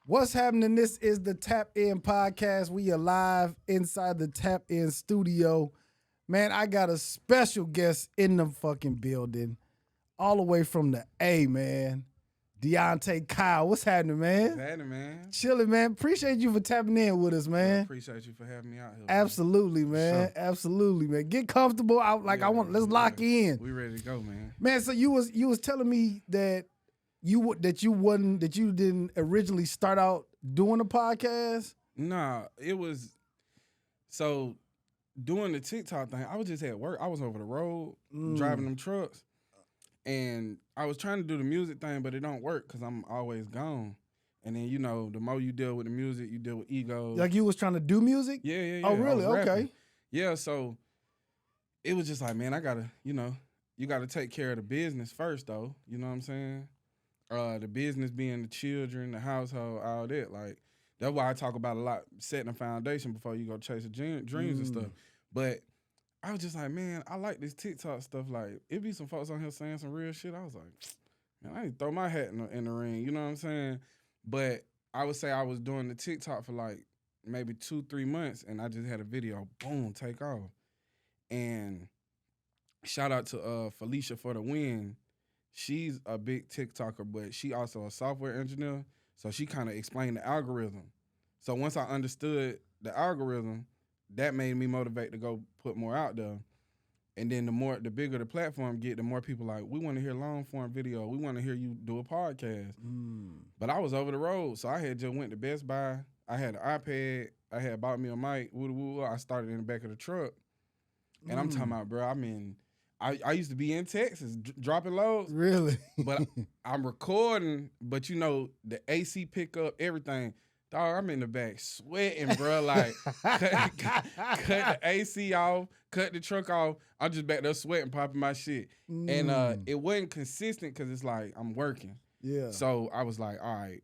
What's happening? This is the Tap In Podcast. We are live inside the Tap In studio. Man, I got a special guest in the fucking building. All the way from the A, man. DEANTE Kyle. What's happening, man? What's happening, man? Chilling, man. Appreciate you for tapping in with us, man. I appreciate you for having me out here. Absolutely, man. Sure. Absolutely, man. Get comfortable. Let's lock in. We ready to go, man. Man, so you was telling me that you didn't originally start out doing a podcast? Nah, it was so doing the TikTok thing. I was just at work. I was over the road driving them trucks, and I was trying to do the music thing, but it don't work because I'm always gone. And then the more you deal with the music, you deal with ego. Like you was trying to do music? Yeah. Oh, really? Okay. Yeah. So it was just like, man, I gotta, you gotta take care of the business first, though. You know what I'm saying? The business being the children, the household, all that. Like, that's why I talk about a lot, setting a foundation before you go chase your dreams and stuff. But I was just like, man, I like this TikTok stuff. Like, it be some folks on here saying some real shit. I was like, man, I need to throw my hat in the ring. You know what I'm saying? But I would say I was doing the TikTok for like maybe 2-3 months, and I just had a video, boom, take off. And shout out to Felicia for the win. She's a big TikToker, but she also a software engineer, so she kind of explained the algorithm. So once I understood the algorithm, that made me motivate to go put more out there. And then the bigger the platform get, the more people like, we want to hear long form video. We want to hear you do a podcast. But I was over the road, so I had just went to Best Buy. I had an iPad. I had bought me a mic. I started in the back of the truck. And I'm talking about, bro, I used to be in Texas dropping loads. Really? But I'm recording, but the AC pick up everything. Dog, I'm in the back sweating, bro. Like, cut the AC off, cut the truck off. I'm just back there sweating, popping my shit. And it wasn't consistent because it's like I'm working. Yeah. So I was like, all right,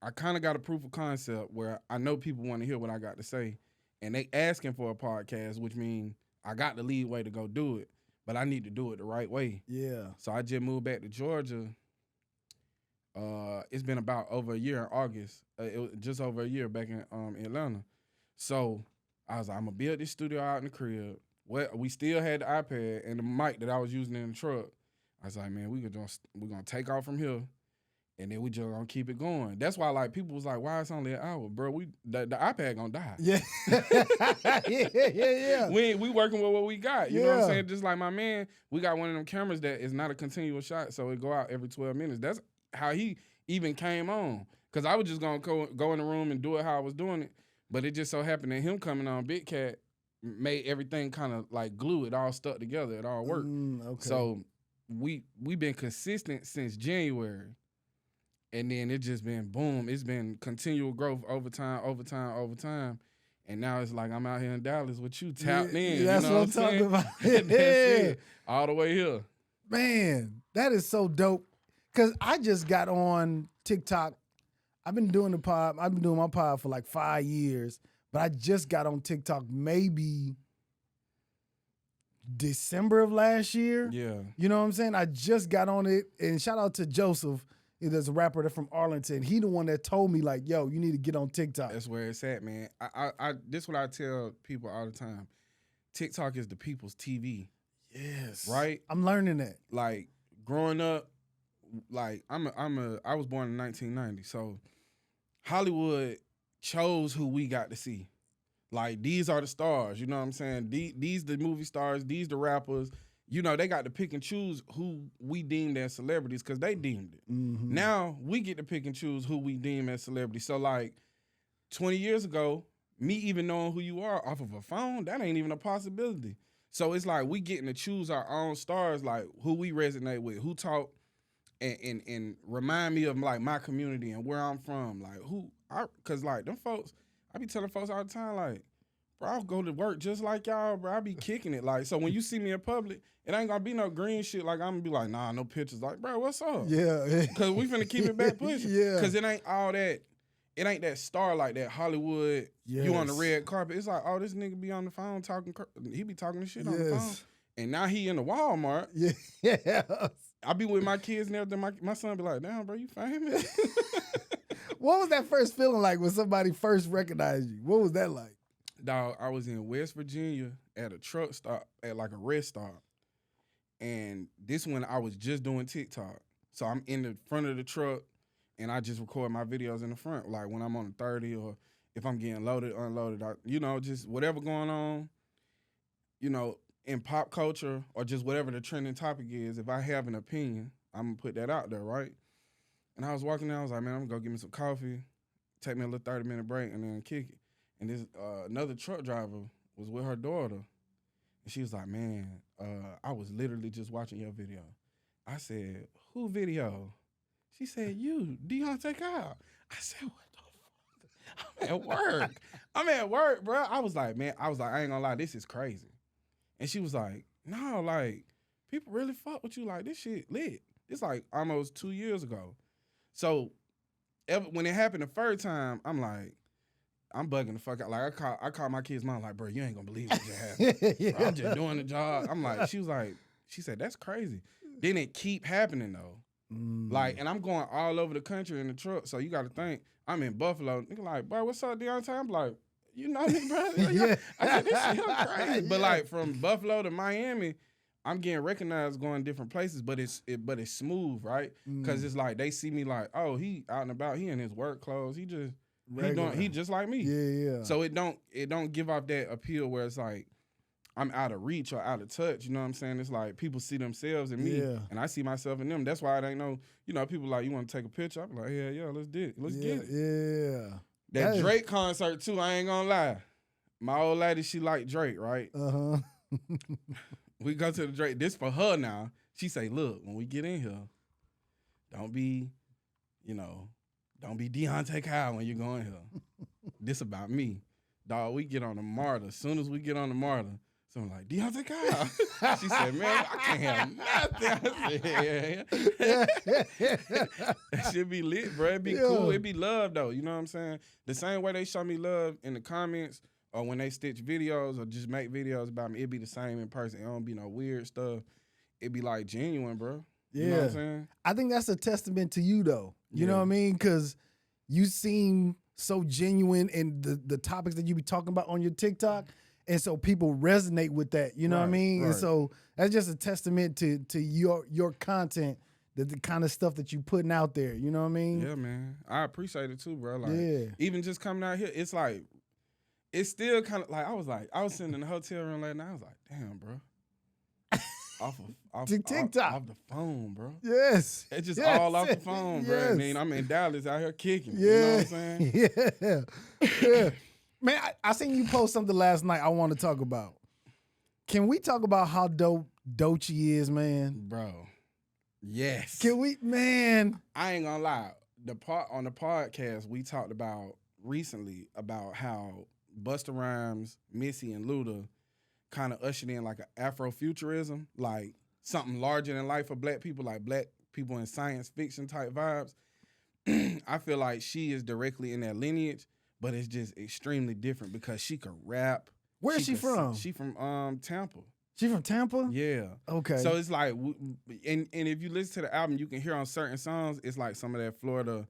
I kind of got a proof of concept where I know people want to hear what I got to say. And they asking for a podcast, which means I got the lead way to go do it. But I need to do it the right way. Yeah. So I just moved back to Georgia. It's been about over a year in August. It was just over a year back in Atlanta. So I was like, I'm going to build this studio out in the crib. Well, we still had the iPad and the mic that I was using in the truck. I was like, man, we're going to take off from here. And then we just gonna keep it going. That's why, like, people was like, "Why it's only an hour, bro? The iPad gonna die." Yeah, yeah. We working with what we got. You know what I'm saying? Just like my man, we got one of them cameras that is not a continuous shot, so it go out every 12 minutes. That's how he even came on. Cause I was just gonna go in the room and do it how I was doing it, but it just so happened that him coming on Big Cat made everything kind of like glue. It all stuck together. It all worked. Okay. So we been consistent since January. And then it just been boom. It's been continual growth over time. And now it's like I'm out here in Dallas with you tapped in. That's you know what I'm talking about. That's it. All the way here. Man, that is so dope. Cause I just got on TikTok. I've been doing my pod for like 5 years, but I just got on TikTok maybe December of last year. Yeah. You know what I'm saying? I just got on it, and shout out to Joseph. There's a rapper that's from Arlington. He the one that told me, like, yo, you need to get on TikTok. That's where it's at, man. This is what I tell people all the time. TikTok is the people's TV. Yes. Right? I'm learning that. Like, growing up, like, I was born in 1990, so Hollywood chose who we got to see. Like, these are the stars, you know what I'm saying? These the movie stars, these the rappers. They got to pick and choose who we deemed as celebrities because they deemed it. Mm-hmm. Now we get to pick and choose who we deem as celebrities. So like 20 years ago, me even knowing who you are off of a phone, that ain't even a possibility. So it's like we getting to choose our own stars, like who we resonate with, who talk and remind me of like my community and where I'm from. Like cause like them folks, I be telling folks all the time, like, bro, I'll go to work just like y'all, bro. I be kicking it. Like, so when you see me in public, it ain't gonna be no green shit. Like, I'm gonna be like, nah, no pictures. Like, bro, what's up? Yeah. Cause we finna keep it back pushing. Yeah. Cause it ain't all that. It ain't that star like that Hollywood. Yes. You on the red carpet. It's like, oh, this nigga be on the phone talking. He be talking this shit on the phone. And now he in the Walmart. Yeah. I be with my kids and everything. My son be like, damn, bro, you famous? What was that first feeling like when somebody first recognized you? What was that like? Dog, I was in West Virginia at a truck stop, at like a rest stop. And this one, I was just doing TikTok. So I'm in the front of the truck, and I just record my videos in the front, like when I'm on the 30 or if I'm getting loaded, unloaded, just whatever going on, in pop culture or just whatever the trending topic is. If I have an opinion, I'm going to put that out there, right? And I was walking there, I was like, man, I'm going to go get me some coffee, take me a little 30-minute break, and then kick it. And this another truck driver was with her daughter. And she was like, man, I was literally just watching your video. I said, who video? She said, you, DeAnte God. I said, what the fuck? I'm at work. I'm at work, bro. I was like, I ain't gonna lie, this is crazy. And she was like, no, like, people really fuck with you. Like, this shit lit. It's like almost 2 years ago. So when it happened the first time, I'm like, I'm bugging the fuck out. Like, I call my kid's mom, like, bro, you ain't gonna believe what just happened. Yeah. Bro, I'm just doing the job. I'm like, she said, that's crazy. Then it keep happening, though. Like, and I'm going all over the country in the truck, so you got to think, I'm in Buffalo. Nigga like, bro, what's up, DeAnte? I'm like, you know me, bro? Yeah. I said, this shit crazy. But, Yeah. like, from Buffalo to Miami, I'm getting recognized going different places, but it's smooth, right? Because it's like, they see me like, oh, he out and about, he in his work clothes, he just like me. Yeah. So it don't give off that appeal where it's like I'm out of reach or out of touch. You know what I'm saying? It's like people see themselves in me, and I see myself in them. That's why it ain't no, people like, you want to take a picture? I'm like, yeah, let's get it. Yeah. That Drake concert too, I ain't gonna lie. My old lady, she like Drake, right? Uh-huh. We go to the Drake. This for her now. She say, look, when we get in here, don't be DeAnte God when you go in here. This about me. Dog, we get on the MARTA. As soon as we get on the MARTA, someone like, DeAnte God. She said, man, I can't have nothing. I said, yeah. That shit be lit, bro. It be cool. It be love, though. You know what I'm saying? The same way they show me love in the comments or when they stitch videos or just make videos about me, it be the same in person. It don't be no weird stuff. It be like genuine, bro. You know what I'm saying? I think that's a testament to you, though. You know what I mean? Because you seem so genuine in the topics that you be talking about on your TikTok. And so people resonate with that. You know what I mean? Right. And so that's just a testament to your content, the kind of stuff that you putting out there. You know what I mean? Yeah, man. I appreciate it too, bro. Like, even just coming out here, it's like, it's still kind of like, I was sitting in the hotel room last night. I was like, damn, bro. off TikTok. off the phone, bro. Yes. It's just all off the phone, bro. I mean, I'm in Dallas out here kicking. You know what I'm saying? Yeah. Man, I seen you post something last night I want to talk about. Can we talk about how dope Doechii is, man? Bro. Yes. Can we, man? I ain't gonna lie. On the podcast, we talked about recently about how Busta Rhymes, Missy, and Luda kind of ushered in like an Afrofuturism, like something larger than life for black people, like black people in science fiction type vibes. I feel like she is directly in that lineage, but it's just extremely different because she could rap. Where is she from? She from Tampa. She from Tampa? Yeah. Okay. So it's like, and if you listen to the album, you can hear on certain songs, it's like some of that Florida,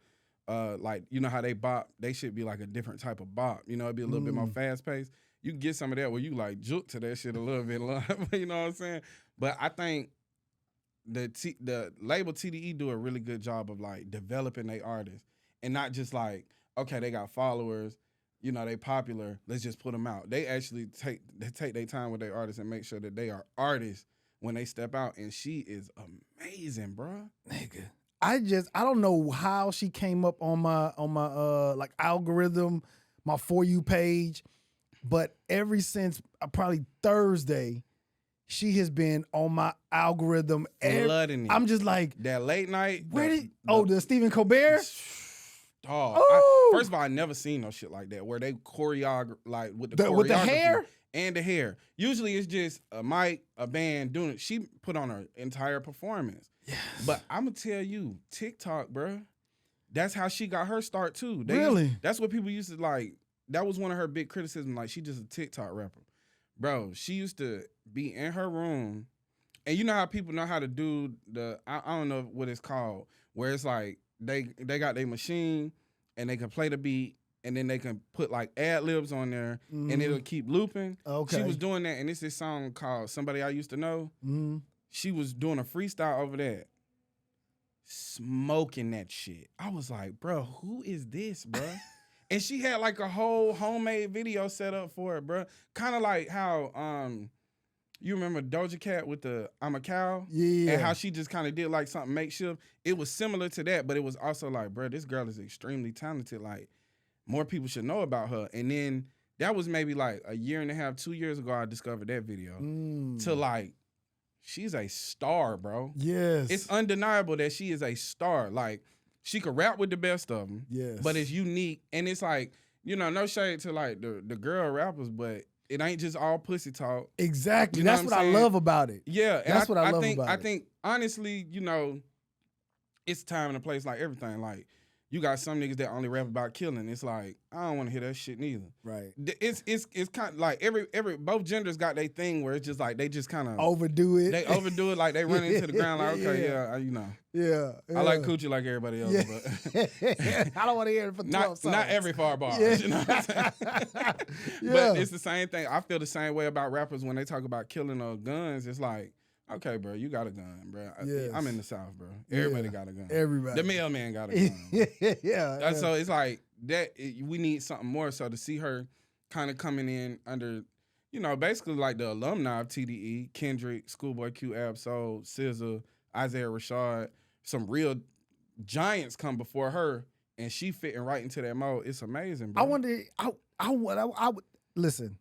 like, you know how they bop, they should be like a different type of bop. You know, it'd be a little bit more fast paced. You can get some of that where you like juke to that shit a little bit, you know what I'm saying? But I think the label TDE do a really good job of like developing their artists and not just like, okay, they got followers, you know, they popular, let's just put them out. They actually take their time with their artists and make sure that they are artists when they step out. And she is amazing, bro. Nigga. I don't know how she came up on my like algorithm, my For You page, but ever since probably Thursday, she has been on my algorithm. Flooding it. I'm just like, that late night. The Stephen Colbert? Dog. First of all, I never seen no shit like that where they choreograph like with the hair and the hair. Usually it's just a mic, a band doing it. She put on her entire performance. Yes. But I'm gonna tell you, TikTok, bro. That's how she got her start too. Really? That's what people used to like. That was one of her big criticisms. Like, she just a TikTok rapper, bro. She used to be in her room, and you know how people know how to do I don't know what it's called, where it's like they got their machine and they can play the beat, and then they can put like ad libs on there, and it'll keep looping. Okay. She was doing that, and it's this song called "Somebody I Used to Know." She was doing a freestyle over that, smoking that shit. I was like, bro, who is this, bro? And she had like a whole homemade video set up for it, bro. Kind of like how you remember Doja Cat with the "I'm a Cow"? Yeah. And how she just kind of did like something makeshift. It was similar to that, but it was also like, bro, this girl is extremely talented. Like, more people should know about her. And then that was maybe like a year and a half, 2 years ago, I discovered that video. To like, she's a star, bro. Yes. It's undeniable that she is a star. Like, she could rap with the best of them. Yes. But it's unique. And it's like, you know, no shade to like the girl rappers, but it ain't just all pussy talk. Exactly. You know That's what I love about it. Yeah. That's what I love about it. I think, honestly, you know, it's time and a place like everything. Like, you got some niggas that only rap about killing. It's like, I don't want to hear that shit neither. Right. It's kind of like both genders got their thing where it's just like they just kind of overdo it. They overdo it, like they run into the ground like, okay, you know. Yeah. I like coochie like everybody else, but I don't want to hear it for 12 songs. Not every far bar. You know what I'm saying? But it's the same thing. I feel the same way about rappers when they talk about killing or guns. It's like, okay, bro, you got a gun, bro. Yes. I'm in the South, bro. Everybody got a gun. Everybody. The mailman got a gun. Yeah. So it's like that. We need something more. So to see her kind of coming in under, you know, basically like the alumni of TDE, Kendrick, Schoolboy Q, Absol, SZA, Isaiah Rashad, some real giants come before her, and she fitting right into that mode. It's amazing, bro. I wonder. I would listen.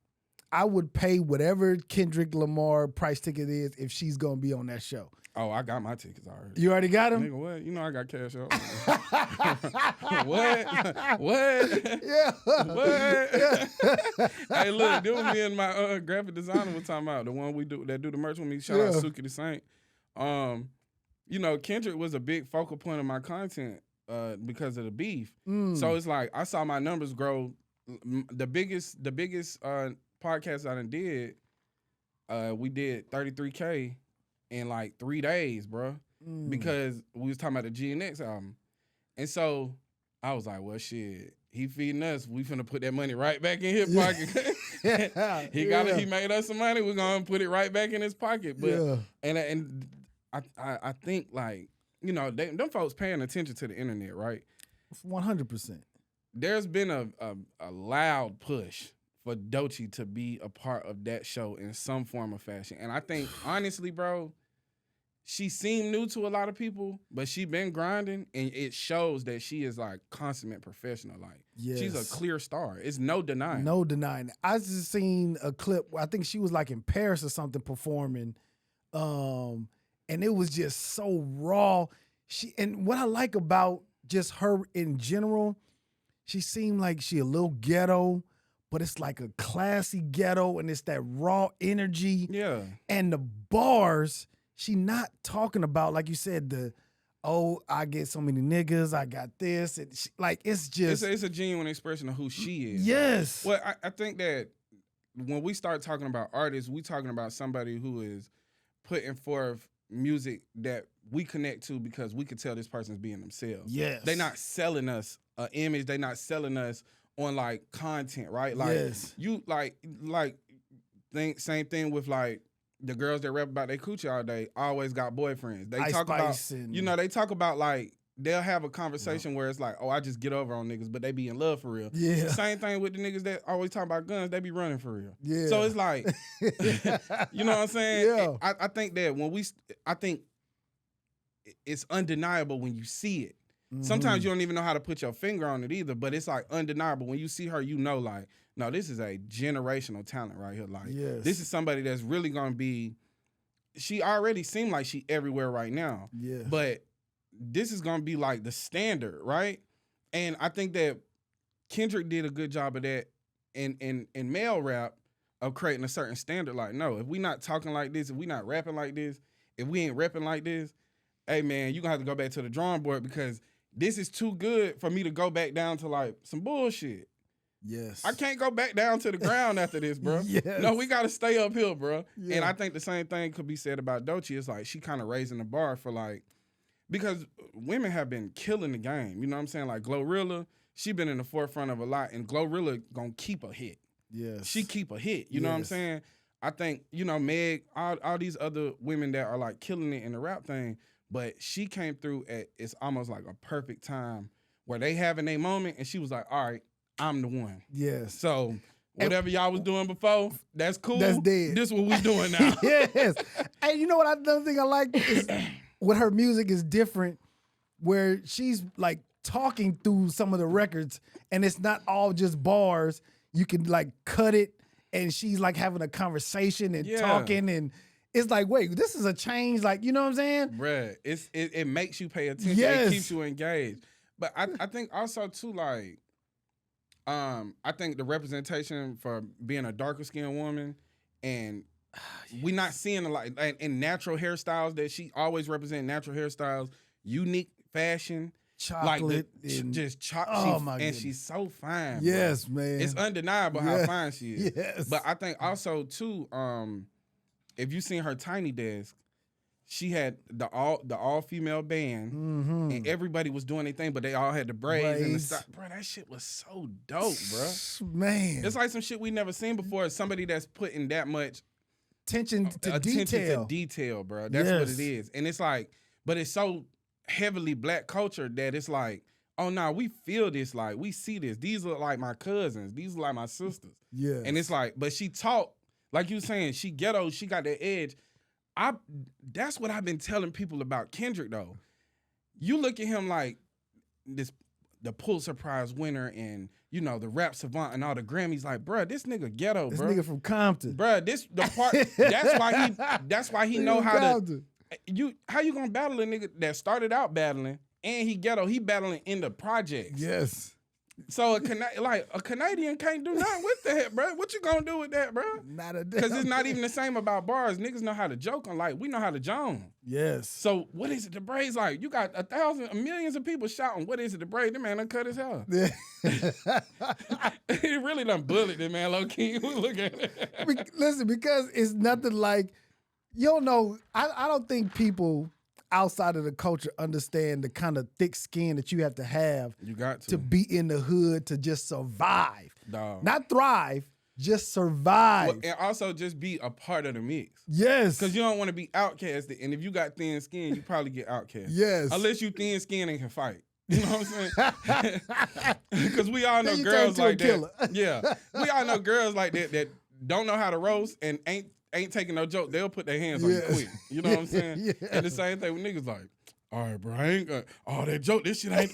I would pay whatever Kendrick Lamar price ticket is if she's gonna be on that show. Oh, I got my tickets already. You already got them? Nigga, what? You know I got cash out. What? Yeah. What? Yeah. Hey, look, this was me and my graphic designer was talking about, the one that do the merch with me. Shout out Suki the Saint. You know, Kendrick was a big focal point of my content because of the beef. So it's like I saw my numbers grow. The biggest podcast I done did, we did 33K in like 3 days, bro, because we was talking about the GNX album. And so I was like, well, shit, he feeding us. We finna put that money right back in his pocket. He made us some money. We're gonna put it right back in his pocket. But and I think, like, you know, them folks paying attention to the internet, right? 100%. There's been a loud push for Doechii to be a part of that show in some form or fashion. And I think, honestly, bro, she seemed new to a lot of people, but she been grinding, and it shows that she is like consummate professional. Like, she's a clear star. It's no denying. No denying. I just seen a clip. I think she was like in Paris or something performing, and it was just so raw. And what I like about just her in general, she seemed like she a little ghetto, but it's like a classy ghetto, and it's that raw energy. Yeah. And the bars, she not talking about, like you said, I get so many niggas, I got this. It's just... It's a genuine expression of who she is. Yes. Well, I think that when we start talking about artists, we talking about somebody who is putting forth music that we connect to because we could tell this person's being themselves. Yes. They not selling us an image. They not selling us on like content, right? Like you same thing with like the girls that rap about their coochie all day always got boyfriends. They talk about, they talk about like they'll have a conversation where it's like, oh, I just get over on niggas, but they be in love for real. Yeah. Same thing with the niggas that always talk about guns, they be running for real. Yeah. So it's like, you know what I'm saying? Yeah. I think that I think it's undeniable when you see it. Sometimes you don't even know how to put your finger on it either, but it's like undeniable. When you see her, you know, like, no, this is a generational talent right here. Like, this is somebody that's really going to be, she already seemed like she everywhere right now. Yeah. But this is going to be like the standard, right? And I think that Kendrick did a good job of that in male rap of creating a certain standard. Like, no, if we not talking like this, if we not rapping like this, if we ain't rapping like this, hey, man, you going to have to go back to the drawing board because this is too good for me to go back down to like some bullshit. Yes. I can't go back down to the ground after this, bro. Yes. No, we got to stay uphill, bro. Yeah. And I think the same thing could be said about Doechii. It's like she kind of raising the bar for like, because women have been killing the game. You know what I'm saying? Like Glorilla, she been in the forefront of a lot, and Glorilla gonna keep a hit. Yes. She keep a hit. You know what I'm saying? I think, you know, Meg, all these other women that are like killing it in the rap thing, but she came through at it's almost like a perfect time where they having their moment, and she was like, all right, I'm the one. Yes. So whatever y'all was doing before, that's cool. That's dead. This what we doing now. Yes. And you know what? Another thing I like is with her music is different, where she's like talking through some of the records, and it's not all just bars. You can like cut it, and she's like having a conversation and talking, and it's like, wait, this is a change. Like, you know what I'm saying? Bruh, it makes you pay attention. Yes. It keeps you engaged. But I think also too, like, I think the representation for being a darker skinned woman, and we're not seeing a lot in natural hairstyles that she always represent natural hairstyles, unique fashion. Chocolate, like just goodness. She's so fine. Yes, bro. man. It's undeniable how fine she is. Yes. But I think also too, if you seen her Tiny Desk, she had the all female band, and everybody was doing their thing, but they all had the braids and the style. Bro, that shit was so dope, bro. Man, it's like some shit we never seen before. Somebody that's putting that much attention to detail, bro. That's what it is, and it's like, but it's so heavily black culture that it's like, oh no, we feel this, like we see this. These are like my cousins. These are like my sisters. Yeah, and it's like, but she talk like you saying, she ghetto. She got that edge. That's what I've been telling people about Kendrick though. You look at him like the Pulitzer Prize winner, and you know the rap savant and all the Grammys. Like, bruh, this nigga ghetto, this bro. This nigga from Compton, bruh. This the part. That's why he know how to. How you gonna battle a nigga that started out battling and he ghetto? He battling in the projects. Yes. So a Canadian can't do nothing with that, bro. What you gonna do with that, bro? Not a damn. Because it's not even the same about bars. Niggas know how to joke on, like we know how to joan. Yes. So what is it? The braids like you got millions of people shouting. What is it? The braid? The man done cut his hair. Yeah. He really done bullied it, man. Low key, look at it. Listen, because it's nothing like, you don't know. I don't think people outside of the culture understand the kind of thick skin that you have to have. You got to be in the hood to just survive, not thrive, just survive, and also just be a part of the mix. Yes, because you don't want to be outcasted, and if you got thin skin, you probably get outcast. Yes, unless you thin skin and can fight. You know what I'm saying? Because we all know girls like that. Yeah, we all know girls like that don't know how to roast and ain't taking no joke. They'll put their hands on you quick. You know what I'm saying? Yeah. And the same thing with niggas like, all right, bro, I ain't gonna, that joke, this shit ain't,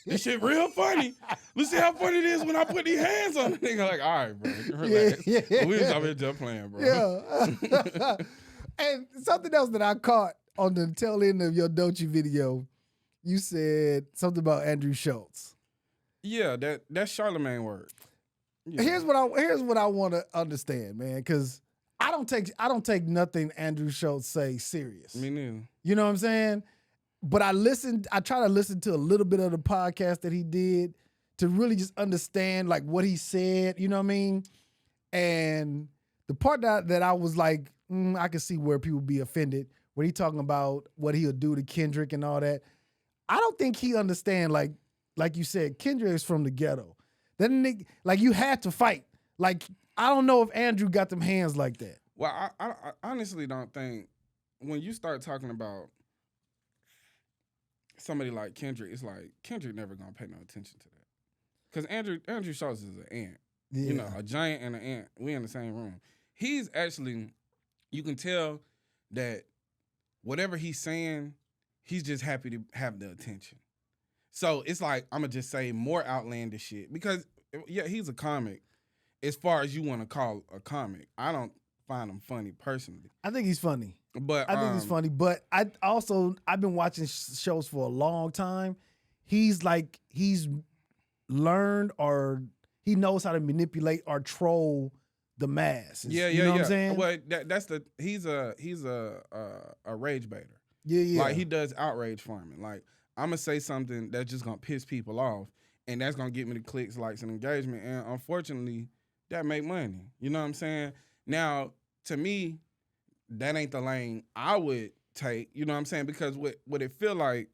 this shit real funny. Let's see how funny it is when I put these hands on the nigga. Like, all right, bro, relax. Yeah. We was out here just playing, bro. Yeah. And something else that I caught on the tail end of your Doechii video, you said something about Andrew Schultz. Yeah, that's Charlamagne word. Yeah. Here's what I want to understand, man, because I don't take nothing Andrew Schultz say serious. Me neither. You know what I'm saying? But I try to listen to a little bit of the podcast that he did to really just understand like what he said, you know what I mean? And the part that I was like, I can see where people be offended when he talking about what he'll do to Kendrick and all that. I don't think he understand, like you said, Kendrick is from the ghetto. Then like you had to fight. Like, I don't know if Andrew got them hands like that. Well, I honestly don't think when you start talking about somebody like Kendrick, it's like Kendrick never gonna pay no attention to that. Because Andrew Schultz is an ant. Yeah. You know, a giant and an ant. We in the same room. He's actually, you can tell that whatever he's saying, he's just happy to have the attention. So it's like, I'm gonna just say more outlandish shit. Because, yeah, he's a comic. As far as you want to call a comic, I don't find him funny personally. I think he's funny. But I think he's funny. But I've been watching shows for a long time. He's learned, or he knows how to manipulate or troll the masses. Yeah, you know what I'm saying? Well, he's a rage baiter. Yeah. Like, he does outrage farming. Like, I'm gonna say something that's just gonna piss people off, and that's gonna get me the clicks, likes, and engagement. And unfortunately, that make money. You know what I'm saying? Now, to me, that ain't the lane I would take. You know what I'm saying? Because what it feel like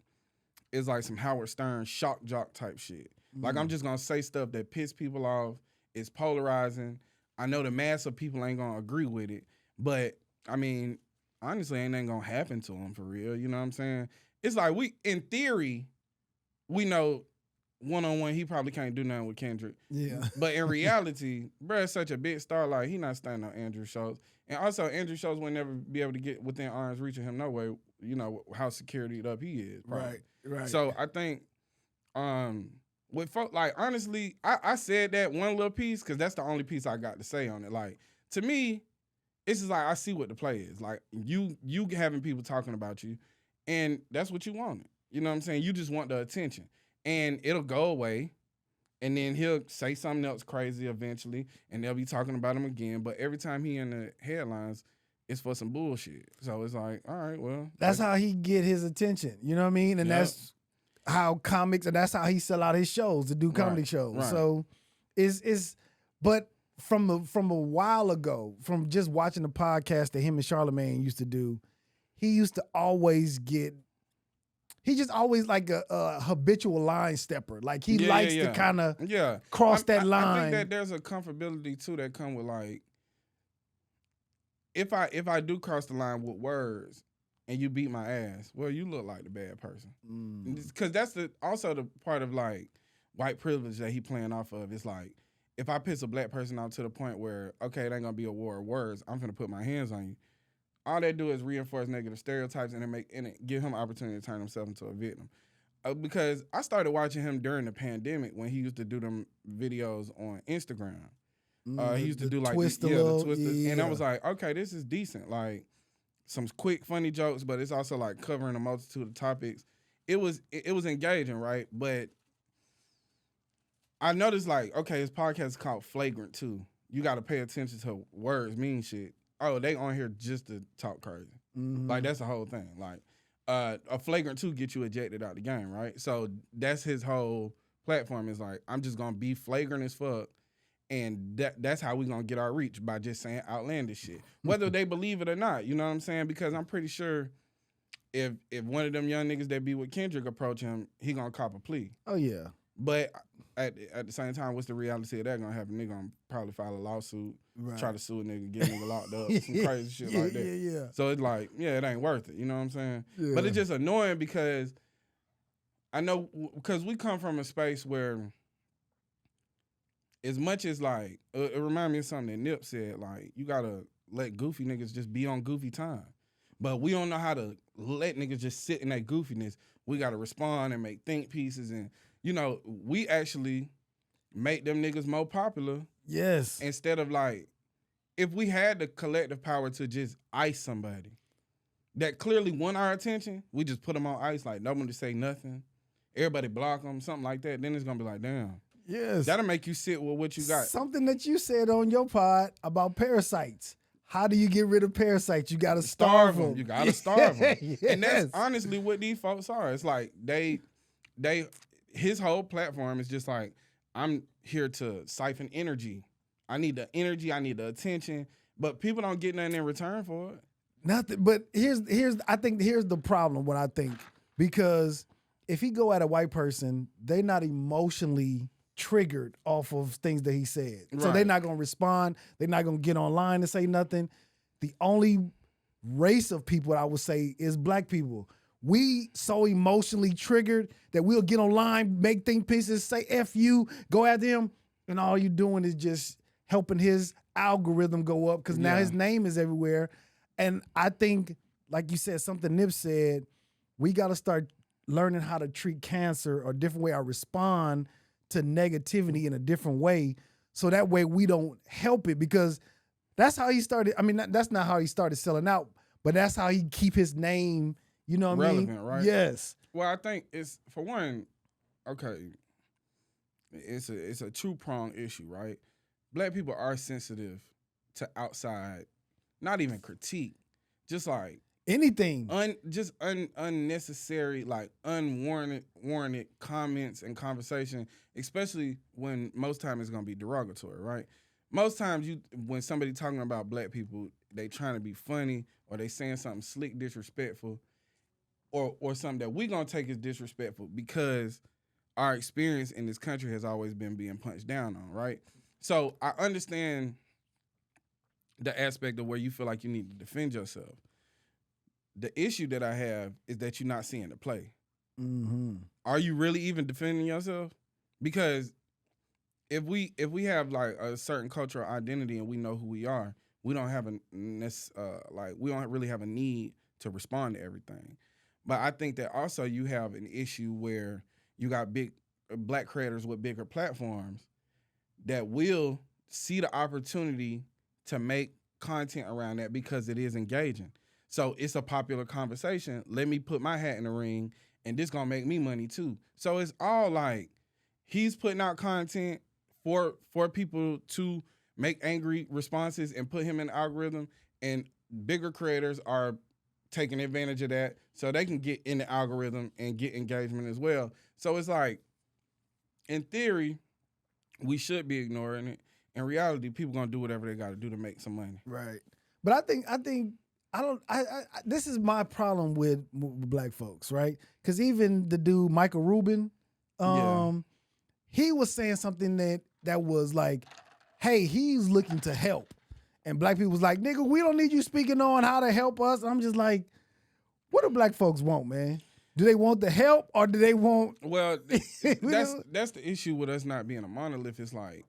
is like some Howard Stern shock jock type shit. Like, I'm just gonna say stuff that piss people off. It's polarizing. I know the mass of people ain't gonna agree with it, but I mean, honestly, ain't gonna happen to them for real. You know what I'm saying? It's like in theory, we know one-on-one he probably can't do nothing with Kendrick. Yeah. But in reality, bruh is such a big star, like he not standing on Andrew Schultz. And also Andrew Schultz would never be able to get within arm's reach of him no way, you know, how securityed up he is. Probably. Right. So I think with folk, like honestly, I said that one little piece because that's the only piece I got to say on it. Like, to me, it's just like I see what the play is. Like you having people talking about you, and that's what you wanted. You know what I'm saying? You just want the attention. And it'll go away, and then he'll say something else crazy eventually, and they'll be talking about him again. But every time he in the headlines, it's for some bullshit. So it's like, all right, well. That's how he get his attention. You know what I mean? And that's how comics, and that's how he sell out his shows, to do comedy shows. Right. So but from a while ago, from just watching the podcast that him and Charlamagne used to do, he used to always get. He just always like a habitual line stepper. Like he likes to kind of cross that line. I think that there's a comfortability too that come with like, if I do cross the line with words and you beat my ass, well, you look like the bad person. Because that's also the part of like white privilege that he playing off of. It's like, if I piss a black person off to the point where, okay, it ain't gonna be a war of words, I'm gonna put my hands on you. All they do is reinforce negative stereotypes and it give him opportunity to turn himself into a victim. Because I started watching him during the pandemic when he used to do them videos on Instagram. He used to do like the Twister, and I was like, okay, this is decent. Like some quick, funny jokes, but it's also like covering a multitude of topics. It was engaging, right? But I noticed like, okay, his podcast is called Flagrant too. You got to pay attention to words mean shit. Oh, they on here just to talk crazy. Like, that's the whole thing. Like, a flagrant 2 get you ejected out the game, right? So that's his whole platform is like, I'm just going to be flagrant as fuck, and that's how we going to get our reach, by just saying outlandish shit. Whether they believe it or not, you know what I'm saying? Because I'm pretty sure if one of them young niggas that be with Kendrick approach him, he going to cop a plea. Oh, yeah. But at the same time, what's the reality of that gonna happen? Nigga gonna probably file a lawsuit, try to sue a nigga, get a nigga locked up, some crazy shit like that. Yeah. So it's like, it ain't worth it. You know what I'm saying? Yeah. But it's just annoying because I know, because we come from a space where, as much as like, it reminds me of something that Nip said, like, you gotta let goofy niggas just be on goofy time. But we don't know how to let niggas just sit in that goofiness. We gotta respond and make think pieces, and you know, we actually make them niggas more popular. Yes. Instead of like, if we had the collective power to just ice somebody that clearly won our attention, we just put them on ice, like nobody say nothing, everybody block them, something like that, then it's gonna be like, damn. Yes. That'll make you sit with what you got. Something that you said on your pod about parasites. How do you get rid of parasites? You got to starve them. You got to starve them. Yes. And that's honestly what these folks are. It's like his whole platform is just like, I'm here to siphon energy. I need the energy. I need the attention. But people don't get nothing in return for it. Nothing. But here's the problem. What I think, because if he go at a white person, they're not emotionally triggered off of things that he said, so they're not gonna respond. They're not gonna get online and say nothing. The only race of people I would say is black people. We so emotionally triggered that we'll get online, make think pieces, say F you, go at them, and all you doing is just helping his algorithm go up, because now his name is everywhere. And I think, like you said, something Nip said, we got to start learning how to treat cancer or a different way I respond to negativity in a different way, so that way we don't help it, because that's how he started. I mean, that's not how he started selling out, but that's how he keep his name, you know what I mean? Relevant, right? Yes. Well, I think it's, for one, okay, it's a two-pronged issue, right? Black people are sensitive to outside, not even critique, just like anything, unnecessary, like warranted comments and conversation, especially when most time it's gonna be derogatory, right? Most times when somebody talking about black people, they trying to be funny, or they saying something slick, disrespectful, or something that we gonna take as disrespectful because our experience in this country has always been being punched down on, right? So I understand the aspect of where you feel like you need to defend yourself. The issue that I have is that you're not seeing the play. Mm-hmm. Are you really even defending yourself? Because if we have like a certain cultural identity and we know who we are, we don't have we don't really have a need to respond to everything. But I think that also you have an issue where you got big black creators with bigger platforms that will see the opportunity to make content around that because it is engaging. So it's a popular conversation. Let me put my hat in the ring, and this gonna make me money too. So it's all like he's putting out content for people to make angry responses and put him in the algorithm, and bigger creators are taking advantage of that so they can get in the algorithm and get engagement as well. So it's like, in theory, we should be ignoring it. In reality, people gonna do whatever they gotta do to make some money. Right. But I think this is my problem with black folks, right? Because even the dude Michael Rubin, he was saying something that was like, hey, he's looking to help. And black people was like, nigga, we don't need you speaking on how to help us. I'm just like, what do black folks want, man? Do they want the help or do they want... Well, that's the issue with us not being a monolith. It's like,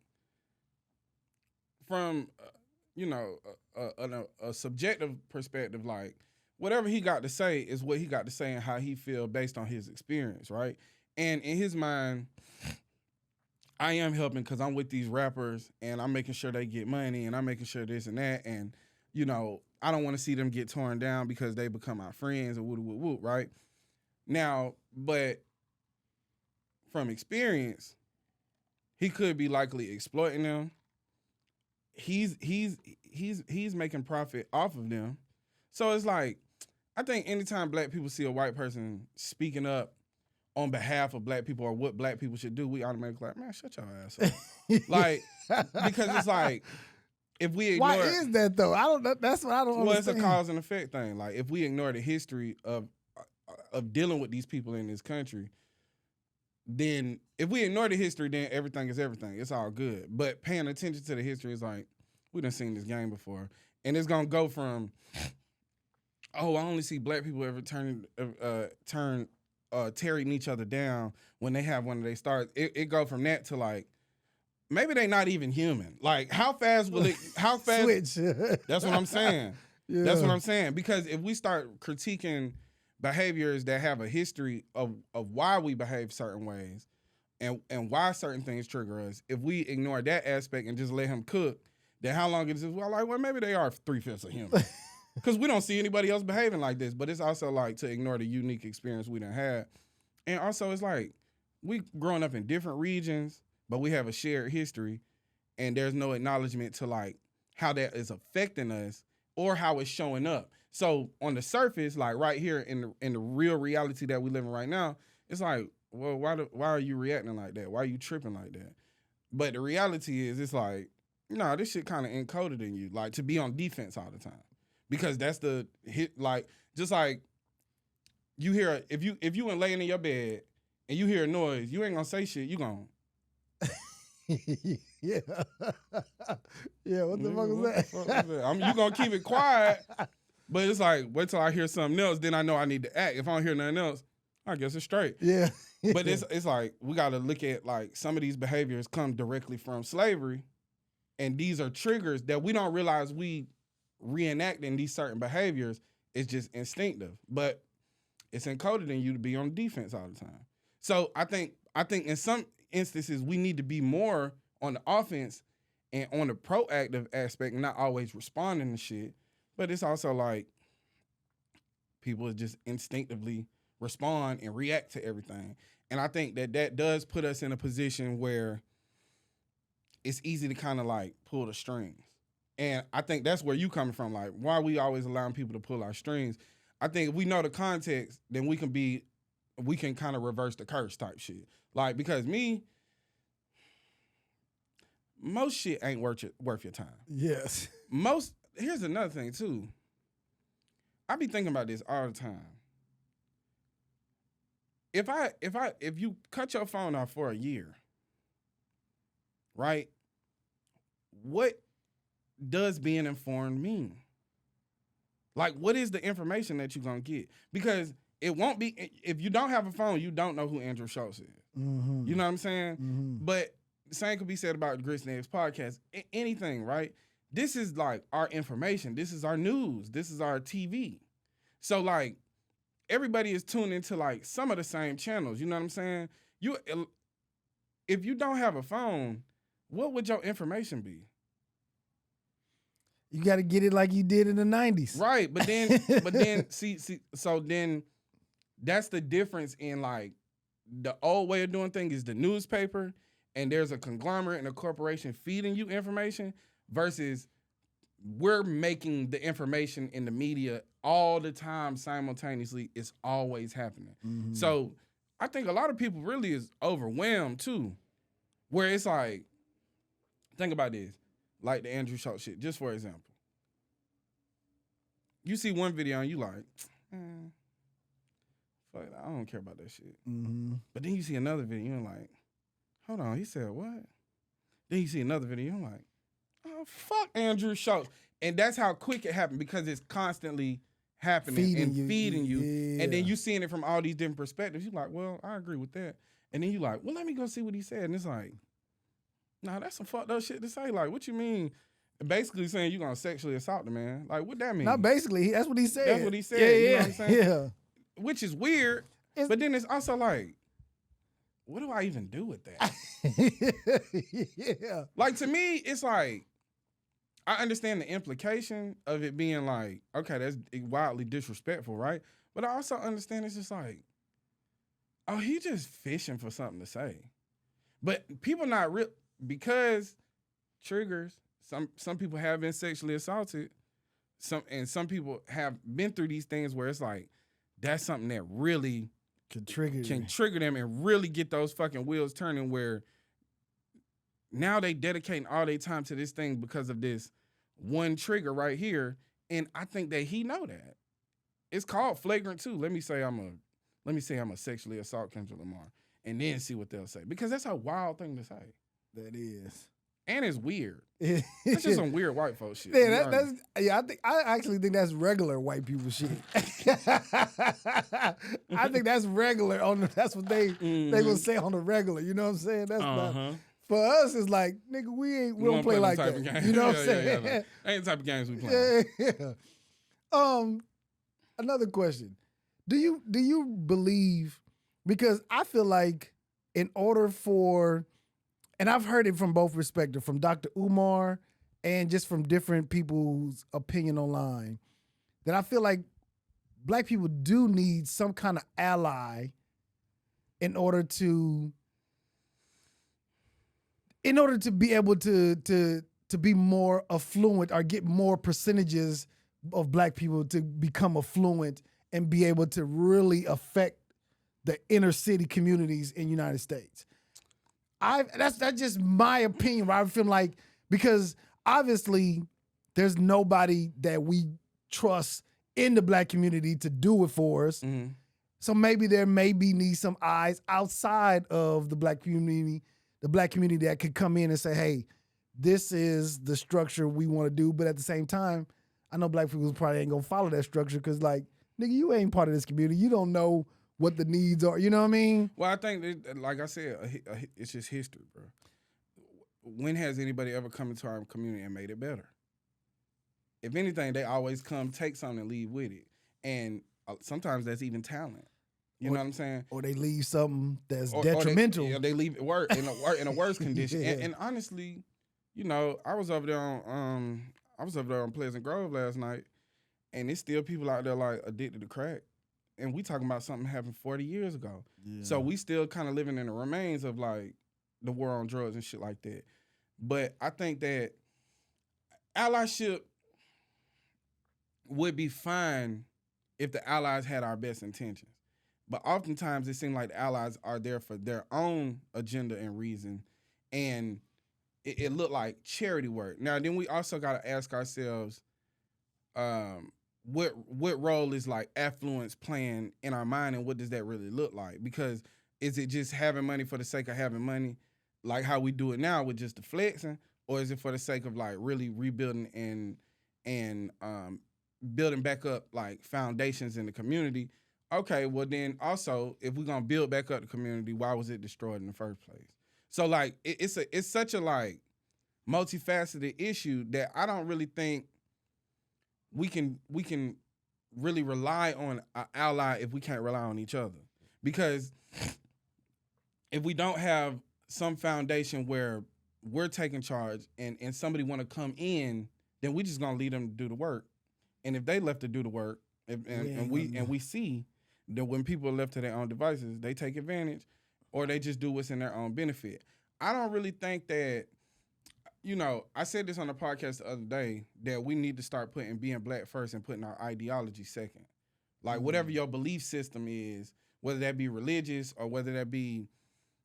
from, a subjective perspective, like, whatever he got to say is what he got to say and how he feel based on his experience, right? And in his mind, I am helping because I'm with these rappers and I'm making sure they get money and I'm making sure this and that. And, I don't want to see them get torn down because they become our friends or woo, right? Now, but from experience, he could be likely exploiting them. He's making profit off of them. So it's like, I think anytime black people see a white person speaking up on behalf of black people or what black people should do, we automatically like, man, shut your ass up. Like, because it's like, if we ignore... Why is that though? That's what I don't understand. Well, it's a cause and effect thing. Like, if we ignore the history of dealing with these people in this country, then if we ignore the history, then everything is everything. It's all good. But paying attention to the history is like, we done seen this game before. And it's going to go from, oh, I only see black people ever tearing each other down when they have one of their stars. It go from that to like, maybe they not even human. Like, how fast will it, Switch. That's what I'm saying. Yeah. That's what I'm saying. Because if we start critiquing behaviors that have a history of why we behave certain ways and why certain things trigger us, if we ignore that aspect and just let him cook, then how long is this? Well, maybe they are 3/5 of human. Because we don't see anybody else behaving like this. But it's also like to ignore the unique experience we done had. And also it's like, we growing up in different regions, but we have a shared history, and there's no acknowledgement to like how that is affecting us or how it's showing up. So on the surface, like right here in the real reality that we live in right now, it's like, well, why are you reacting like that? Why are you tripping like that? But the reality is, it's like, no, this shit kind of encoded in you, like to be on defense all the time, because that's the hit. Like, just like you hear, if you and laying in your bed and you hear a noise, you ain't gonna say shit. You gonna yeah. Yeah, what the fuck was that? You gonna keep it quiet, but it's like, wait till I hear something else, then I know I need to act. If I don't hear nothing else, I guess it's straight. Yeah. But it's like, we gotta look at like some of these behaviors come directly from slavery, and these are triggers that we don't realize we reenacting these certain behaviors. It's just instinctive, but it's encoded in you to be on defense all the time. So I think in some instances we need to be more on the offense and on the proactive aspect, not always responding to shit. But it's also like people just instinctively respond and react to everything. And I think that does put us in a position where it's easy to kind of like pull the strings. And I think that's where you coming from. Like, why are we always allowing people to pull our strings? I think if we know the context, then we can kind of reverse the curse type shit. Like, because most shit ain't worth your time. Yes. Here's another thing too. I be thinking about this all the time. if you cut your phone off for a year, right? What does being informed mean? Like, what is the information that you're gonna get? Because it won't be, if you don't have a phone, you don't know who Andrew Schultz is. Mm-hmm. You know what I'm saying? Mm-hmm. But the same could be said about the Grits and Eggs podcast. Anything, right? This is like our information. This is our news. This is our TV. So like everybody is tuned into like some of the same channels. You know what I'm saying? If you don't have a phone, what would your information be? You got to get it like you did in the 90s. Right, but then see, so then that's the difference in like the old way of doing things is the newspaper, and there's a conglomerate and a corporation feeding you information versus we're making the information in the media all the time simultaneously. It's always happening. Mm-hmm. So I think a lot of people really is overwhelmed too, where it's like, think about this, like the Andrew Schultz shit, just for example. You see one video and you like, fuck it, I don't care about that shit. Mm-hmm. But then you see another video and you're like, hold on, he said what? Then you see another video and you're like, oh, fuck Andrew Schultz. And that's how quick it happened because it's constantly happening feeding you. Yeah. And then you seeing it from all these different perspectives. You're like, well, I agree with that. And then you like, well, let me go see what he said. And it's like, nah, that's some fucked up shit to say. Like, what you mean? Basically saying you're going to sexually assault the man. Like, what that mean? Not basically. That's what he said. That's what he said. Yeah, you know what I'm saying? Yeah. Which is weird. But then it's also like, what do I even do with that? Yeah. Like, to me, it's like, I understand the implication of it being like, okay, that's wildly disrespectful, right? But I also understand it's just like, oh, he just fishing for something to say. But people not real, because triggers, some people have been sexually assaulted, some people have been through these things where it's like, that's something that really can trigger them and really get those fucking wheels turning where now they dedicating all their time to this thing because of this one trigger right here. And I think that he know that. It's called flagrant too. Let me say I'm a sexually assault Kendrick Lamar and then see what they'll say. Because that's a wild thing to say. That is. And it's weird. That's just some weird white folk shit. Yeah, I actually think that's regular white people shit. I think that's regular that's what they gonna say on the regular. You know what I'm saying? That's not. For us, it's like, nigga, we don't play like that. You know what I'm saying? Yeah. Ain't the type of games we play. Yeah. Another question. Do you believe, because I feel like in order for, and I've heard it from both perspectives, from Dr. Umar and just from different people's opinion online, that I feel like black people do need some kind of ally in order to be able to be more affluent or get more percentages of black people to become affluent and be able to really affect the inner city communities in the United States. That's just my opinion. Where I feel like, because obviously there's nobody that we trust in the black community to do it for us. Mm-hmm. So maybe there need some eyes outside of the black community that could come in and say, hey, this is the structure we want to do. But at the same time, I know black people probably ain't gonna follow that structure because, like, nigga, you ain't part of this community. You don't know what the needs are. You know what I mean? Well, I think, like I said, it's just history, bro. When has anybody ever come into our community and made it better? If anything, they always come, take something, and leave with it. And sometimes that's even talent. You know what I'm saying? Or they leave something that's detrimental. They leave it in a worse condition. Yeah. And honestly, you know, I was over there on Pleasant Grove last night, and it's still people out there like addicted to crack. And we talking about something happened 40 years ago. Yeah. So we still kind of living in the remains of like the war on drugs and shit like that. But I think that allyship would be fine if the allies had our best intentions. But oftentimes it seems like the allies are there for their own agenda and reason. And it looked like charity work. Now, then we also got to ask ourselves, what role is like affluence playing in our mind, and what does that really look like? Because is it just having money for the sake of having money, like how we do it now with just the flexing, or is it for the sake of like really rebuilding and building back up like foundations in the community? Okay, well then also if we're gonna build back up the community, why was it destroyed in the first place? So like it's such a like multifaceted issue that I don't really think we can really rely on an ally if we can't rely on each other. Because if we don't have some foundation where we're taking charge and somebody want to come in, then we just gonna leave them to do the work. And if they left to do the work, and we see that when people are left to their own devices, they take advantage or they just do what's in their own benefit. I don't really think that, I said this on the podcast the other day, that we need to start putting being black first and putting our ideology second. Like whatever your belief system is, whether that be religious or whether that be,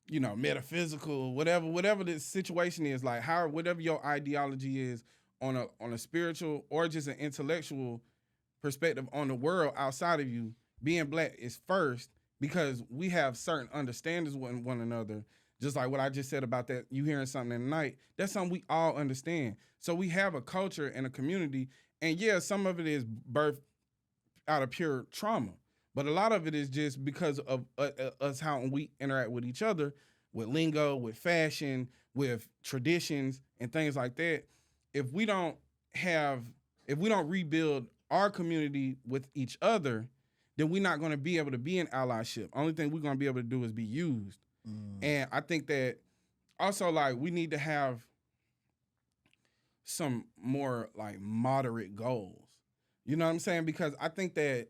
metaphysical, whatever the situation is, like whatever your ideology is on a spiritual or just an intellectual perspective on the world outside of you, being black is first, because we have certain understandings with one another. Just like what I just said about that, you hearing something in the night, that's something we all understand. So we have a culture and a community, and yeah, some of it is birthed out of pure trauma, but a lot of it is just because of us, how we interact with each other, with lingo, with fashion, with traditions and things like that. If we don't rebuild our community with each other, then we're not going to be able to be in allyship. Only thing we're going to be able to do is be used. And I think that also, like, we need to have some more like moderate goals. You know what I'm saying? Because I think that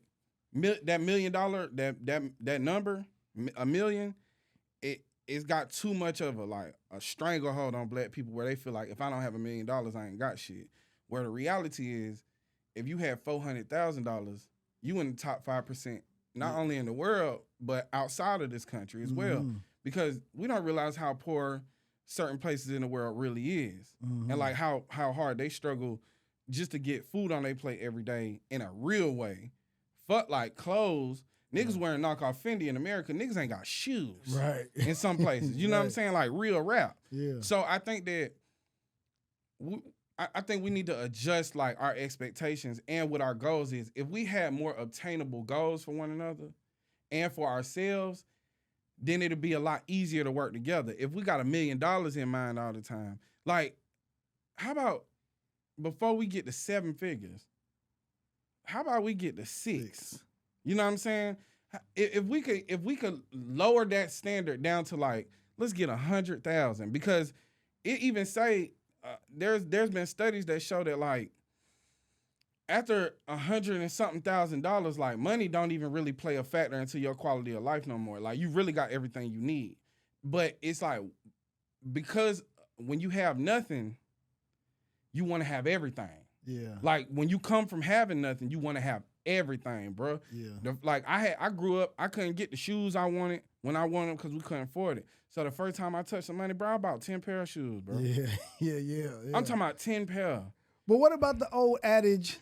that $1 million, that number, $1 million, it's got too much of a stranglehold on black people, where they feel like if I don't have $1 million, I ain't got shit. Where the reality is, if you have $400,000, you in the top 5%, not only in the world but outside of this country as well. Because we don't realize how poor certain places in the world really is, and like how hard they struggle just to get food on their plate every day in a real way. Fuck like clothes. Niggas wearing knockoff Fendi in America. Niggas ain't got shoes. Right. In some places. You know what I'm saying? Like real rap. Yeah. So I think that I think we need to adjust like our expectations and what our goals is. If we had more obtainable goals for one another and for ourselves, then it'll be a lot easier to work together. If we got $1 million in mind all the time, like, how about before we get to 7 figures, how about we get to 6? You know what I'm saying? If we could lower that standard down to like, let's get 100,000, because it even say there's been studies that show that like after $100 and something thousand, like money don't even really play a factor into your quality of life no more. Like you really got everything you need. But it's like, because when you have nothing, you want to have everything. Yeah. Like when you come from having nothing, you want to have everything, bro. Yeah. I grew up, I couldn't get the shoes I wanted when I wanted them because we couldn't afford it. So the first time I touched some money, bro, I bought 10 pair of shoes, bro. Yeah. I'm talking about 10 pair. But what about the old adage,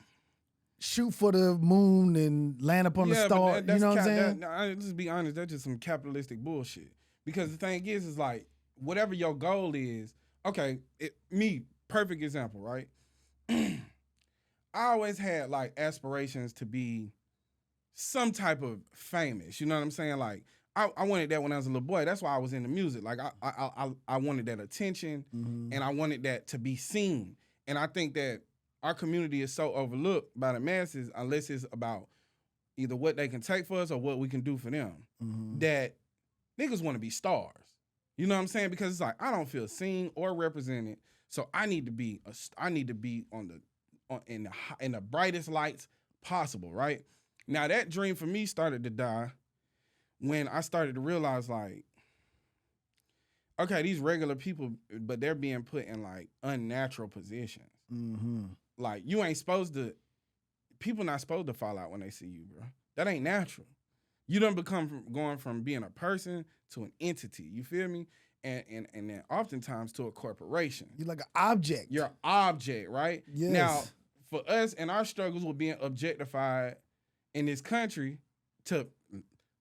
shoot for the moon and land up on the star? You know what I'm saying? Just be honest, that's just some capitalistic bullshit. Because the thing is like, whatever your goal is, okay, perfect example, right? I always had like aspirations to be some type of famous. You know what I'm saying? Like I wanted that when I was a little boy. That's why I was into music. Like I wanted that attention, and I wanted that to be seen. And I think that our community is so overlooked by the masses, unless it's about either what they can take for us or what we can do for them, that niggas want to be stars. You know what I'm saying? Because it's like, I don't feel seen or represented, so I need to be in the brightest lights possible, right? Now that dream for me started to die when I started to realize, like, okay, these regular people, but they're being put in like unnatural positions. Like people not supposed to fall out when they see you, bro. That ain't natural. You done going from being a person to an entity. You feel me? And then oftentimes to a corporation. You're like an object. You're an object, right? Yes. Now, for us and our struggles with being objectified in this country to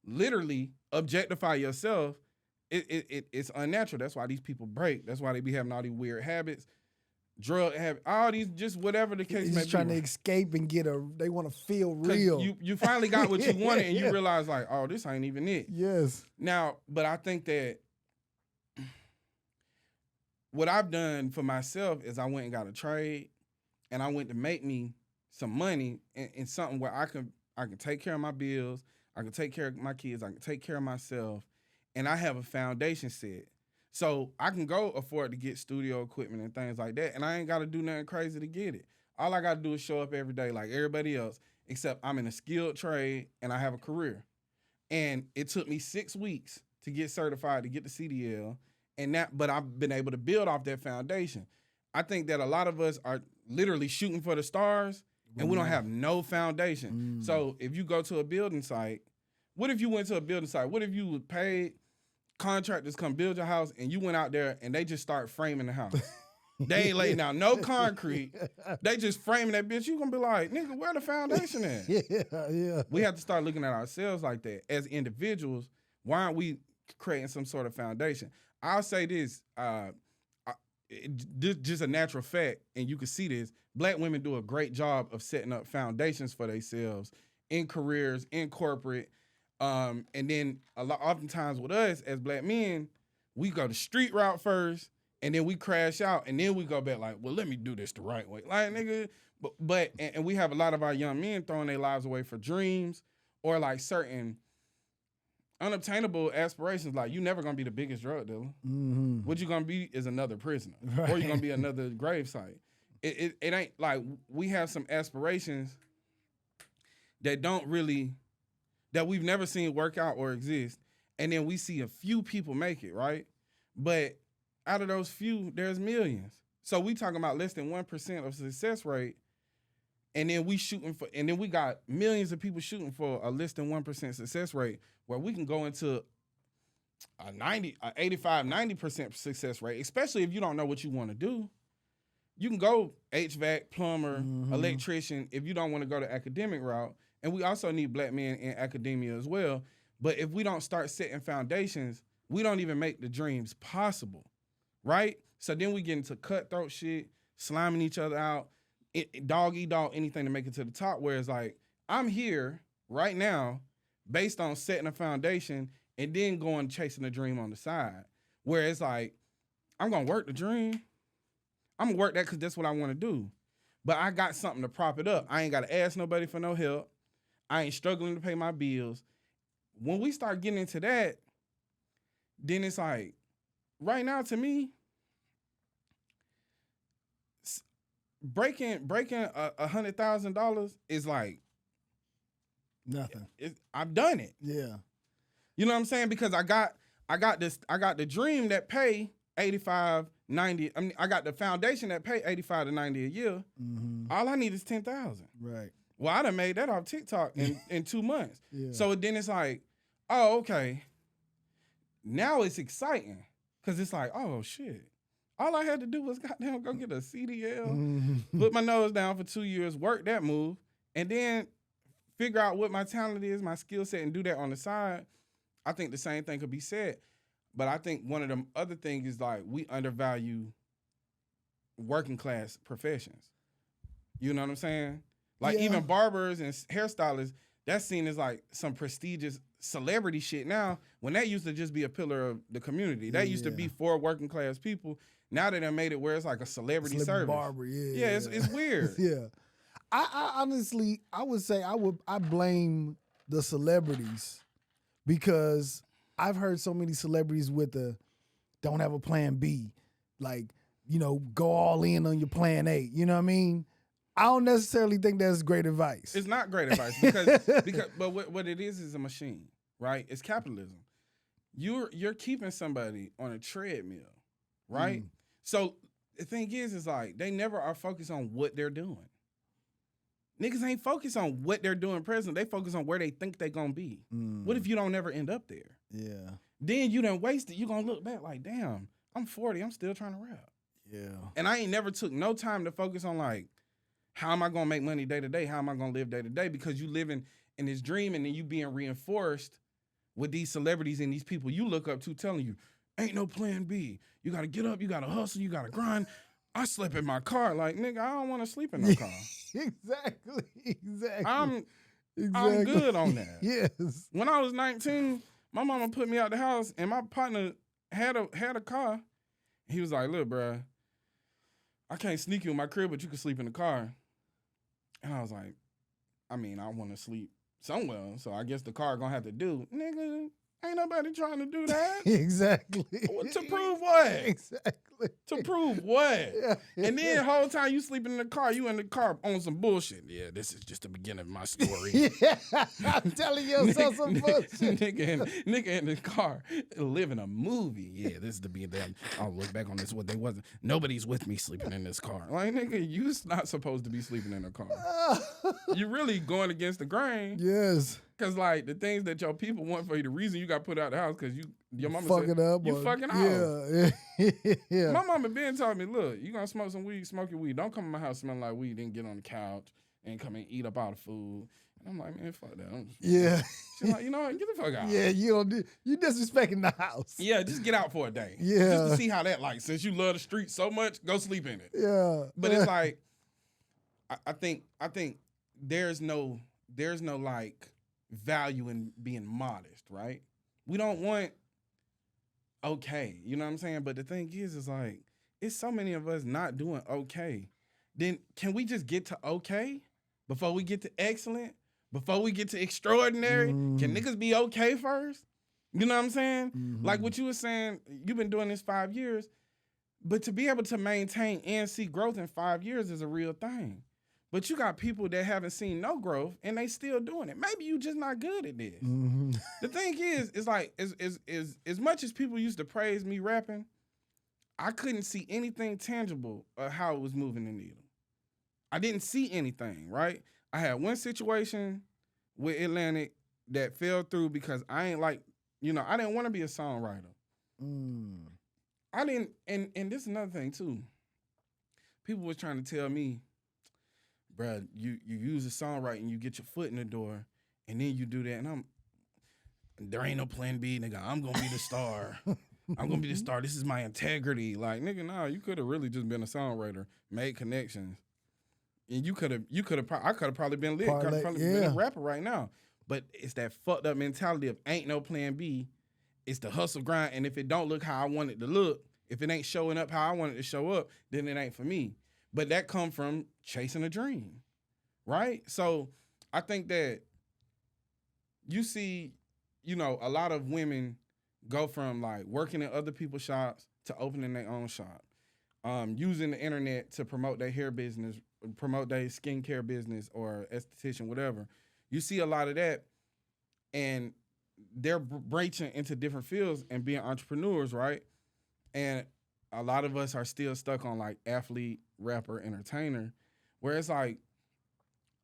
literally objectify yourself, it's unnatural. That's why these people break. That's why they be having all these weird habits, drug habits, all these, just whatever the case may be. Just trying to escape and they want to feel real. You finally got what you wanted and you realize like, oh, this ain't even it. Yes. Now, but I think that what I've done for myself is I went and got a trade and I went to make me some money in something where I can take care of my bills, I can take care of my kids, I can take care of myself, and I have a foundation set. So I can go afford to get studio equipment and things like that, and I ain't got to do nothing crazy to get it. All I got to do is show up every day like everybody else, except I'm in a skilled trade and I have a career. And it took me 6 weeks to get certified to get the CDL, but I've been able to build off that foundation. I think that a lot of us are literally shooting for the stars, and we don't have no foundation. So if you go to a building site, what if you went to a building site? What if you paid contractors come build your house and you went out there and they just start framing the house? They ain't laying down no concrete. They just framing that bitch. You gonna be like, nigga, where the foundation at? Yeah. We have to start looking at ourselves like that. As individuals, why aren't we creating some sort of foundation? I'll say this, just a natural fact, and you can see this, Black women do a great job of setting up foundations for themselves in careers, in corporate, and then oftentimes with us as Black men, we go the street route first, and then we crash out, and then we go back like, well, let me do this the right way. Like, nigga, but we have a lot of our young men throwing their lives away for dreams or like certain unobtainable aspirations. Like, you never gonna be the biggest drug dealer. Mm-hmm. What you gonna be is another prisoner, right. Or you're gonna be another gravesite. It ain't like we have some aspirations that we've never seen work out or exist, and then we see a few people make it, right? But out of those few, there's millions. So we talking about less than 1% of success rate, and then we got millions of people shooting for a less than 1% success rate, where we can go into a 85, 90% success rate, especially if you don't know what you want to do. You can go HVAC, plumber, electrician, if you don't want to go the academic route. And we also need Black men in academia as well. But if we don't start setting foundations, we don't even make the dreams possible, right? So then we get into cutthroat shit, sliming each other out, dog eat dog, anything to make it to the top, where it's like, I'm here right now based on setting a foundation and then going chasing a dream on the side. Where it's like, I'm going to work the dream. I'm going to work that because that's what I want to do. But I got something to prop it up. I ain't got to ask nobody for no help. I ain't struggling to pay my bills. When we start getting into that, then it's like, right now to me, breaking $100,000 is like nothing. I've done it. Yeah. You know what I'm saying? Because I got the dream that pay 85, 90. I mean, I got the foundation that pay 85 to 90 a year. Mm-hmm. All I need is 10,000. Right. Well, I done made that off TikTok in 2 months. Yeah. So then it's like, oh, okay. Now it's exciting because it's like, oh shit. All I had to do was goddamn go get a CDL, put my nose down for 2 years, work that move, and then figure out what my talent is, my skill set, and do that on the side. I think the same thing could be said. But I think one of the other things is like we undervalue working class professions. You know what I'm saying? Like even barbers and hairstylists, that's seen as like some prestigious celebrity shit now, when that used to just be a pillar of the community. That used to be for working class people. Now they done made it where it's like a celebrity service. Barber, It's weird. Yeah. I honestly, I would say I blame the celebrities because I've heard so many celebrities with don't have a plan B. Like, go all in on your plan A. You know what I mean? I don't necessarily think that's great advice. It's not great advice because but what it is a machine, right? It's capitalism. You're keeping somebody on a treadmill, right? So the thing is like they never are focused on what they're doing. Niggas ain't focused on what they're doing present. They focus on where they think they're gonna be. What if you don't ever end up there? Yeah. Then you done wasted. You gonna look back like, damn, I'm 40. I'm still trying to rap. Yeah. And I ain't never took no time to focus on like, How am I gonna make money day to day? How am I gonna live day to day? Because you living in this dream and then you being reinforced with these celebrities and these people you look up to telling you, ain't no plan B. You gotta get up, you gotta hustle, you gotta grind. I slept in my car. Like, nigga, I don't wanna sleep in no car. Exactly. I'm good on that. Yes. When I was 19, my mama put me out the house and my partner had a car. He was like, look, bruh, I can't sneak you in my crib, but you can sleep in the car. And I was like, I mean, I want to sleep somewhere, so I guess the car gonna have to do. Nigga, ain't nobody trying to do that. Exactly. To prove what? Exactly. To prove what? Yeah. And then the whole time you sleeping in the car, you in the car on some bullshit. Yeah, this is just the beginning of my story. Yeah. I'm telling yourself some bullshit. Nigga in the car living a movie. Yeah, this is the beginning. I'll look back on this. What they wasn't. Nobody's with me sleeping in this car. Like, nigga, you not supposed to be sleeping in a car. You really going against the grain. Yes. Cause like the things that your people want for you, the reason you got put out the house, cause your mama fucking said, up. you fucking out. Yeah. My mama been told me, look, you gonna smoke some weed, smoke your weed. Don't come in my house smelling like weed, then get on the couch and come and eat up all the food. And I'm like, man, fuck that. Yeah. She's like, you know what? Get the fuck out. Yeah, you disrespecting the house. Yeah, just get out for a day. Yeah. Just to see how that like. Since you love the street so much, go sleep in it. Yeah. But it's like, I think there's no like value in being modest, right? We don't want okay, you know what I'm saying? But the thing is like, it's so many of us not doing okay. Then can we just get to okay before we get to excellent? Before we get to extraordinary? Can niggas be okay first? You know what I'm saying? Mm-hmm. Like what you were saying, you've been doing this 5 years, but to be able to maintain and see growth in 5 years is a real thing. But you got people that haven't seen no growth and they still doing it. Maybe you just not good at this. Mm-hmm. The thing is, it's like as much as people used to praise me rapping, I couldn't see anything tangible of how it was moving the needle. I didn't see anything, right? I had one situation with Atlantic that fell through because I ain't like, I didn't want to be a songwriter. I didn't, and this is another thing too. People was trying to tell me, bruh, you use the songwriting, you get your foot in the door, and then you do that. And there ain't no plan B, nigga. I'm going to be the star. I'm going to be the star. This is my integrity. Like, nigga, no, you could have really just been a songwriter, made connections. And I could have probably been lit. Could have probably been a rapper right now. But it's that fucked up mentality of ain't no plan B. It's the hustle grind. And if it don't look how I want it to look, if it ain't showing up how I want it to show up, then it ain't for me. But that come from chasing a dream, right? So I think that you see, a lot of women go from like working in other people's shops to opening their own shop, using the internet to promote their hair business, promote their skincare business or esthetician, whatever. You see a lot of that, and they're branching into different fields and being entrepreneurs, right? And a lot of us are still stuck on like athlete, rapper, entertainer, where it's like,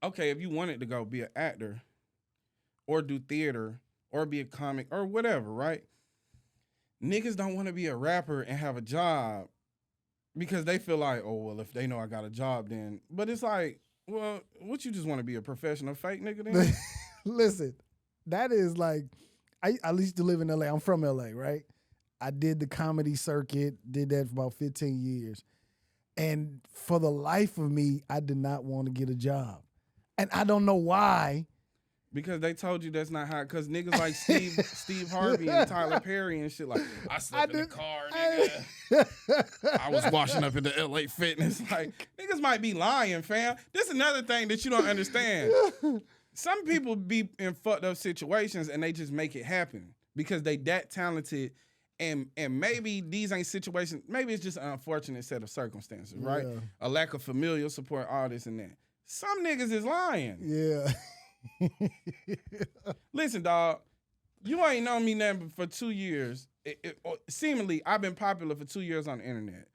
okay, if you wanted to go be an actor or do theater or be a comic or whatever, right? Niggas don't want to be a rapper and have a job because they feel like, oh, well, if they know I got a job then. But it's like, well, what, you just want to be a professional fake nigga then? Listen, that is like, I used to live in LA. I'm from LA, right? I did the comedy circuit, did that for about 15 years. And for the life of me, I did not want to get a job. And I don't know why. Because they told you that's not how, because niggas like Steve Harvey and Tyler Perry and shit like, I slept in the car, nigga. I was washing up in the LA Fitness. Like, niggas might be lying, fam. This is another thing that you don't understand. Some people be in fucked up situations and they just make it happen because they that talented. And maybe these ain't situations, maybe it's just an unfortunate set of circumstances, right? Yeah. A lack of familial support, all this and that. Some niggas is lying. Yeah. Listen, dog, you ain't known me nothing for 2 years. Seemingly, I've been popular for 2 years on the internet.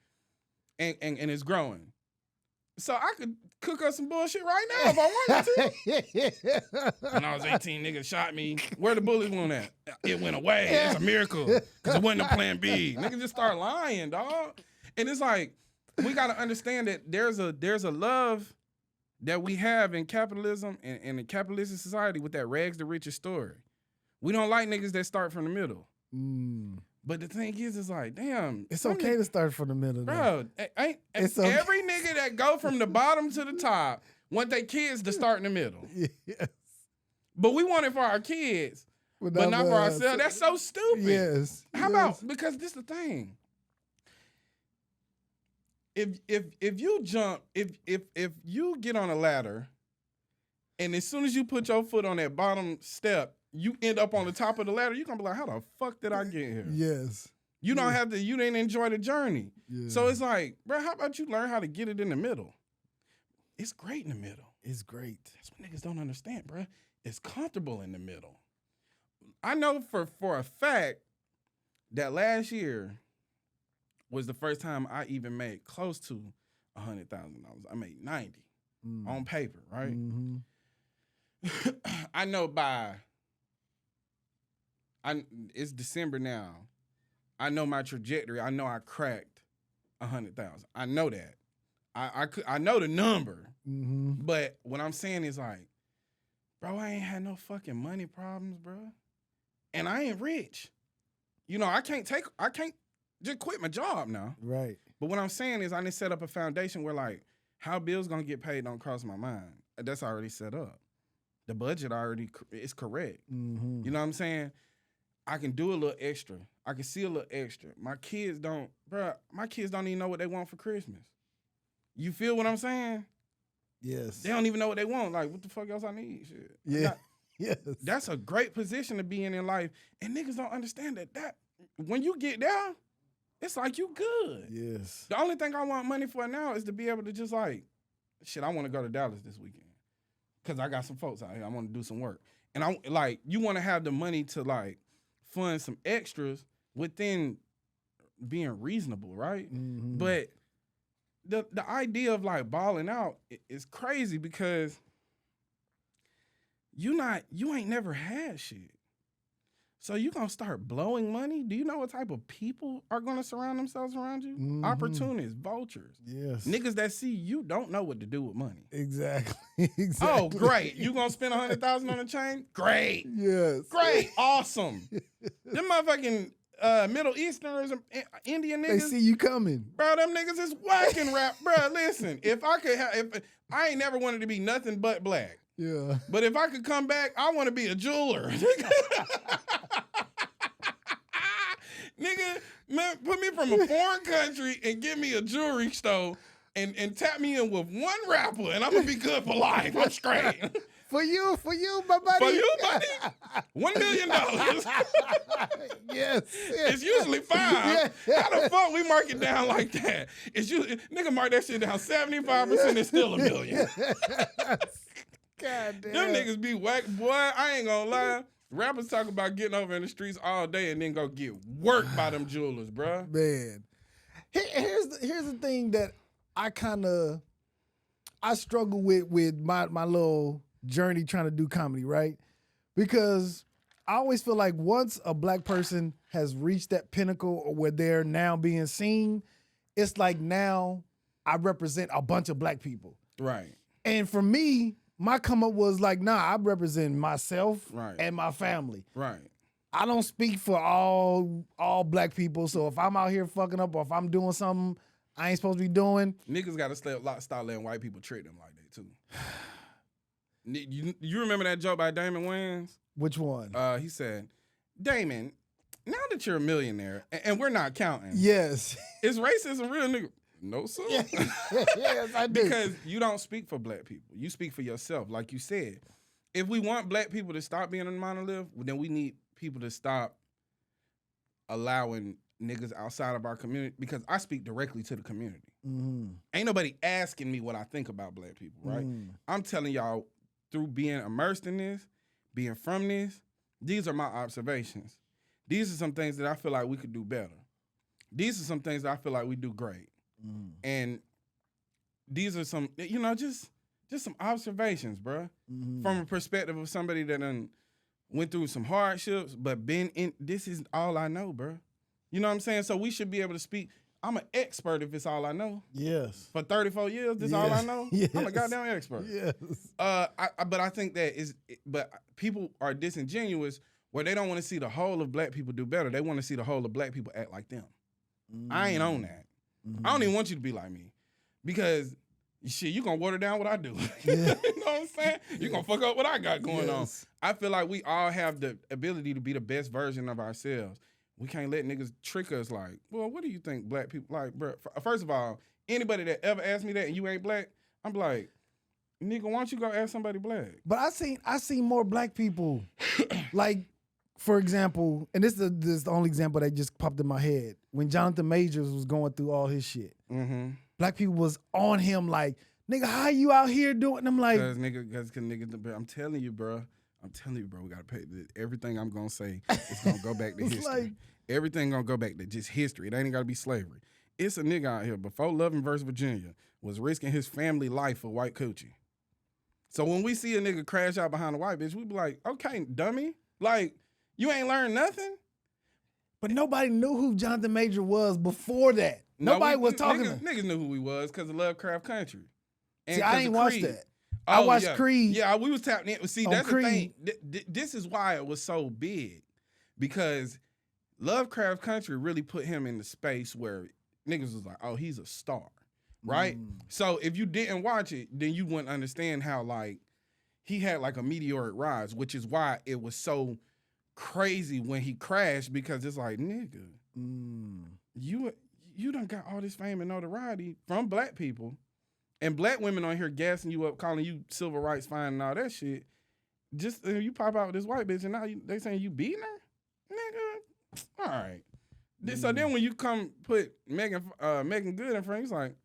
And it's growing. So I could cook up some bullshit right now if I wanted to. When I was 18, niggas shot me. Where the bullets went at? It went away. It's a miracle. Because it wasn't a plan B. Niggas just start lying, dog. And it's like, we got to understand that there's a love that we have in capitalism and in a capitalistic society with that rags to riches story. We don't like niggas that start from the middle. But the thing is like, damn. It's okay to start from the middle, bro. It's okay. Every nigga that go from the bottom to the top want their kids to start in the middle. Yes. But we want it for our kids, but not for ourselves. That's so stupid. Yes. How about, because this is the thing. If you jump, if you get on a ladder, and as soon as you put your foot on that bottom step, you end up on the top of the ladder, you're gonna be like, how the fuck did I get here? Yes. You don't have to, you didn't enjoy the journey. Yeah. So it's like, bro, how about you learn how to get it in the middle? It's great in the middle. It's great. That's what niggas don't understand, bro. It's comfortable in the middle. I know for a fact that last year was the first time I even made close to $100,000. I made 90 on paper, right? Mm-hmm. I know it's December now. I know my trajectory. I know I cracked 100,000. I know that. I know the number. Mm-hmm. But what I'm saying is like, bro, I ain't had no fucking money problems, bro. And I ain't rich. You know, I can't just quit my job now. Right. But what I'm saying is I need to set up a foundation where like how bills gonna get paid don't cross my mind. That's already set up. The budget already is correct. Mm-hmm. You know what I'm saying? I can do a little extra. I can see a little extra. My kids don't even know what they want for Christmas. You feel what I'm saying? Yes. They don't even know what they want. Like, what the fuck else I need? Shit. Yeah. Yes. That's a great position to be in life. And niggas don't understand that when you get there, it's like you good. Yes. The only thing I want money for now is to be able to just like, shit, I want to go to Dallas this weekend. Because I got some folks out here. I want to do some work. And I like, you want to have the money to like fund some extras within being reasonable, right? Mm-hmm. But the idea of like balling out is crazy because you ain't never had shit. So you gonna start blowing money? Do you know what type of people are gonna surround themselves around you? Mm-hmm. Opportunists, vultures. Yes. Niggas that see you don't know what to do with money. Exactly. Oh, great. You gonna spend $100,000 on a chain? Great. Yes. Great. Awesome. Them motherfucking Middle Easterners, Indian niggas. They see you coming. Bro, them niggas is whacking rap. Bro, listen, if I ain't never wanted to be nothing but black. Yeah. But if I could come back, I want to be a jeweler. Nigga, man, put me from a foreign country and give me a jewelry store and tap me in with one rapper and I'm going to be good for life. I'm straight. For you, my buddy. For you, buddy. $1 million. Yes. It's usually $5. Yeah. How the fuck we mark it down like that? It's usually, nigga mark that shit down 75%, it's still $1 million. God damn. Them niggas be whack. Boy, I ain't gonna lie. Rappers talk about getting over in the streets all day and then go get worked by them jewelers, bruh. Man. Here's the thing that I struggle with my little journey trying to do comedy, right? Because I always feel like once a black person has reached that pinnacle or where they're now being seen, it's like now I represent a bunch of black people. Right. And for me, my come up was like, nah, I represent myself and my family. Right. I don't speak for all black people. So if I'm out here fucking up or if I'm doing something I ain't supposed to be doing. Niggas got to start letting white people treat them like that too. You remember that joke by Damon Wayans? Which one? He said, Damon, now that you're a millionaire, and we're not counting. Yes. Is racism real, nigga? No, sir. Yes, I do. Because you don't speak for black people. You speak for yourself, like you said. If we want black people to stop being a monolith, then we need people to stop allowing niggas outside of our community, because I speak directly to the community. Mm-hmm. Ain't nobody asking me what I think about black people, right? I'm telling y'all through being immersed in this, being from this, these are my observations. These are some things that I feel like we could do better. These are some things that I feel like we do great. And these are some, just some observations, bro. From a perspective of somebody that done went through some hardships, but been in, this is all I know, bro. You know what I'm saying? So we should be able to speak I'm an expert if it's all I know. Yes. For 34 years, this all I know. Yes. I'm a goddamn expert. Yes. But I think that but people are disingenuous where they don't want to see the whole of black people do better. They want to see the whole of black people act like them. I ain't on that. I don't even want you to be like me because shit, you gonna water down what I do. Yeah. You know what I'm saying? You gonna fuck up what I got going on. I feel like we all have the ability to be the best version of ourselves. We can't let niggas trick us like, well, what do you think black people like, bro? First of all, anybody that ever asked me that and you ain't black, I'm like, nigga, why don't you go ask somebody black? But I seen more black people, like, for example, and this is the only example that just popped in my head. When Jonathan Majors was going through all his shit, black people was on him like, nigga, how you out here doing? I'm like, cause niggas, I'm telling you, bro, we gotta pay everything I'm gonna say. It's gonna go back to history. Like, everything gonna go back to just history. It ain't gotta be slavery. It's a nigga out here before Loving versus Virginia was risking his family life for white coochie. So when we see a nigga crash out behind a white bitch, we be like, okay, dummy, like you ain't learned nothing. But nobody knew who Jonathan Major was before that. Nobody was talking. Niggas knew who he was because of Lovecraft Country. And see, I ain't watched Creed. that. I watched Creed. Yeah, we was tapping in. See, that's Creed. the thing. This is why it was so big. Because Lovecraft Country really put him in the space where niggas was like, oh, he's a star. Right? So if you didn't watch it, then you wouldn't understand how, like, he had, like, a meteoric rise, which is why it was so crazy when he crashed, because it's like, nigga, you done got all this fame and notoriety from black people, and black women on here gassing you up, calling you civil rights fine and all that shit. Just you pop out with this white bitch and now they saying you beating her, nigga. All right. So then when you come put Megan Good in front, he's like,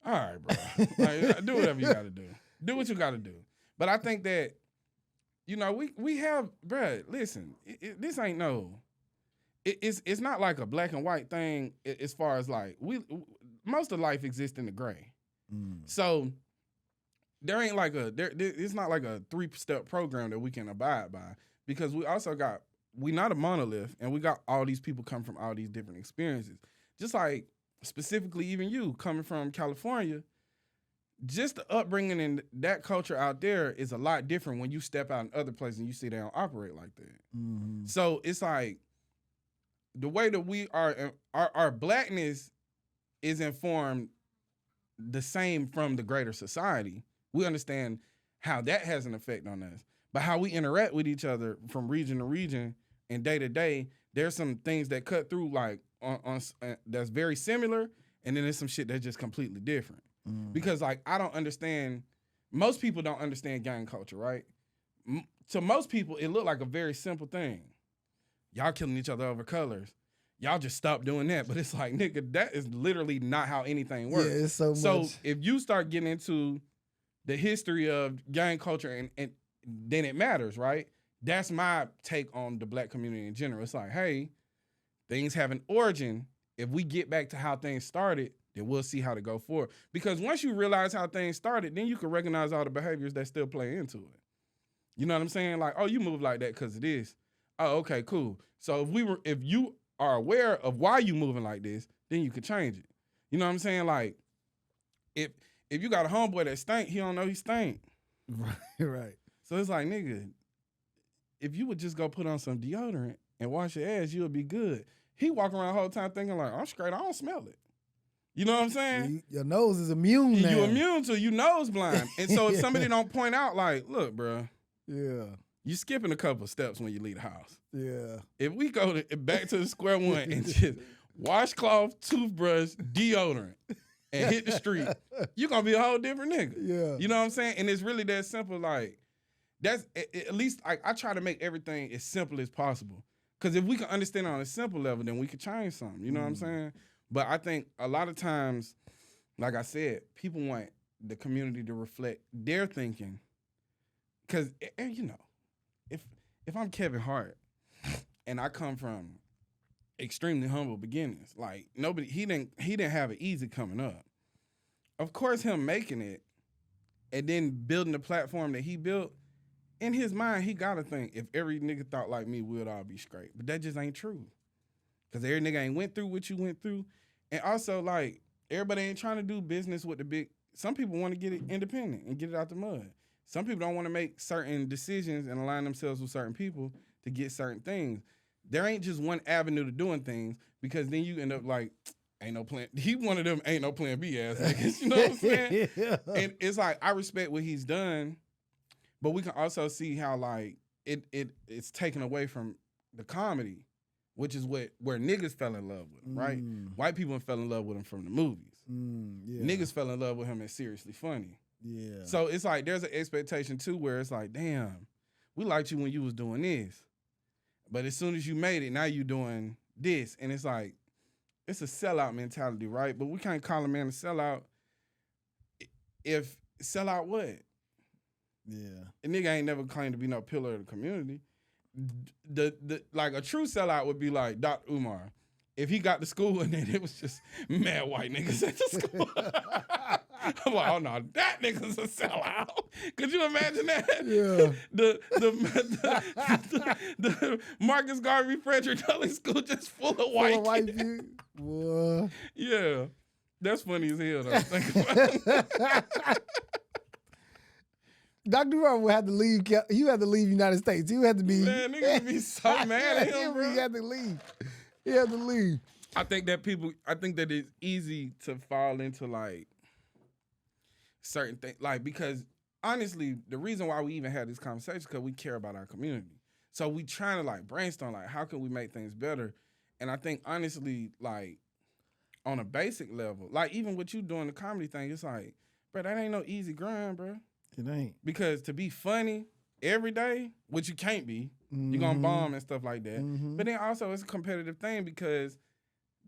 all right, bro, like, do whatever you got to do. Do what you got to do. But I think that, you know, we have, bruh, listen, this ain't it's not like a black and white thing as far as like, most of life exists in the gray. So there ain't like it's not like a 3-step program that we can abide by, because we not a monolith, and we got all these people come from all these different experiences. Just like specifically even you coming from California, just the upbringing in that culture out there is a lot different when you step out in other places and you see they don't operate like that. So it's like the way that we are, our blackness is informed the same from the greater society. We understand how that has an effect on us, but how we interact with each other from region to region and day to day, there's some things that cut through like on that's very similar, and then there's some shit that's just completely different. Because like I don't understand, most people don't understand gang culture, right? To most people, it looked like a very simple thing. Y'all killing each other over colors. Y'all just stop doing that. But it's like, nigga, that is literally not how anything works. Yeah, it's so much. So if you start getting into the history of gang culture and then it matters, right? That's my take on the black community in general. It's like, hey, things have an origin. If we get back to how things started, then we'll see how to go forward. Because once you realize how things started, then you can recognize all the behaviors that still play into it. You know what I'm saying? Like, oh, you move like that because of this. Oh, okay, cool. So if you are aware of why you moving like this, then you could change it. You know what I'm saying? Like, if you got a homeboy that stink, he don't know he stink. Right. So it's like, nigga, if you would just go put on some deodorant and wash your ass, you'll be good. He walking around the whole time thinking like, I'm straight, I don't smell it. You know what I'm saying? Your nose is immune now. You immune to, you nose blind. And so if somebody don't point out like, look, bro, you skipping a couple steps when you leave the house. Yeah. If we go back to the square one and just washcloth, toothbrush, deodorant, and hit the street, you're going to be a whole different nigga. Yeah. You know what I'm saying? And it's really that simple. Like, that's, at least I try to make everything as simple as possible. Because if we can understand on a simple level, then we can change something. You know what I'm saying? But I think a lot of times, like I said, people want the community to reflect their thinking. Because, you know, if I'm Kevin Hart and I come from extremely humble beginnings, like he didn't have it easy coming up. Of course, him making it and then building the platform that he built, in his mind, he gotta think, if every nigga thought like me, we'd all be straight. But that just ain't true. Because every nigga ain't went through what you went through. And also, like, everybody ain't trying to do business with the big. Some people want to get it independent and get it out the mud. Some people don't want to make certain decisions and align themselves with certain people to get certain things. There ain't just one avenue to doing things, because then you end up like, ain't no plan. He one of them ain't no plan B ass niggas. You know what I'm saying? Yeah. And it's like, I respect what he's done, but we can also see how like it's taken away from the comedy, which is where niggas fell in love with him, right? White people fell in love with him from the movies. Yeah. Niggas fell in love with him as Seriously Funny. Yeah. So it's like there's an expectation too where it's like, damn, we liked you when you was doing this, but as soon as you made it, now you doing this, and it's like, it's a sellout mentality, right? But we can't call a man a sellout if sellout what? Yeah. A nigga ain't never claimed to be no pillar of the community. The like a true sellout would be like Dr. Umar. If he got to school and then it was just mad white niggas at the school. I'm like, oh no, that nigga's a sellout. Could you imagine that? Yeah. The Marcus Garvey Frederick Douglass School just full of white people. What? Yeah. That's funny as hell though. Think about it. Dr. Umar would have to leave. You had to leave United States. You had to be. Man, niggas would be so mad at him, bro. He had to leave. He had to leave. I think that it's easy to fall into like certain things, like, because honestly, the reason why we even had this conversation is because we care about our community. So we trying to like brainstorm, like, how can we make things better? And I think honestly, like, on a basic level, like even with you doing the comedy thing, it's like, bro, that ain't no easy grind, bro. It ain't. Because to be funny every day, which you can't be, you're gonna bomb and stuff like that. But then also it's a competitive thing because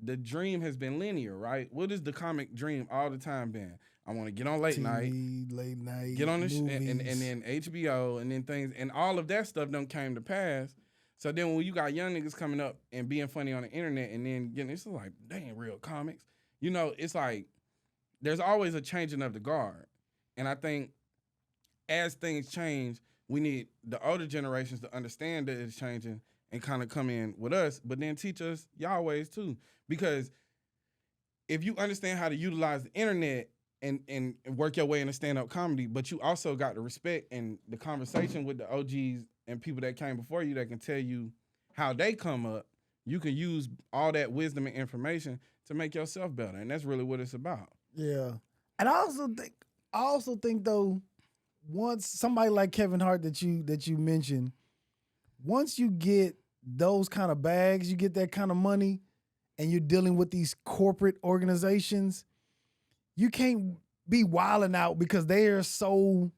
the dream has been linear, right? What is the comic dream all the time been? I want to get on late night, get on the and then HBO and then things, and all of that stuff done came to pass. So then when you got young niggas coming up and being funny on the internet and then getting, it's like, they ain't real comics. You know, it's like there's always a changing of the guard. And I think as things change, we need the older generations to understand that it's changing and kind of come in with us, but then teach us y'all ways too. Because if you understand how to utilize the internet and work your way into stand-up comedy, but you also got the respect and the conversation with the OGs and people that came before you that can tell you how they come up, you can use all that wisdom and information to make yourself better. And that's really what it's about. Yeah. And I also think though, once somebody like Kevin Hart that you mentioned, once you get those kind of bags, you get that kind of money, and you're dealing with these corporate organizations, you can't be wilding out because they are so.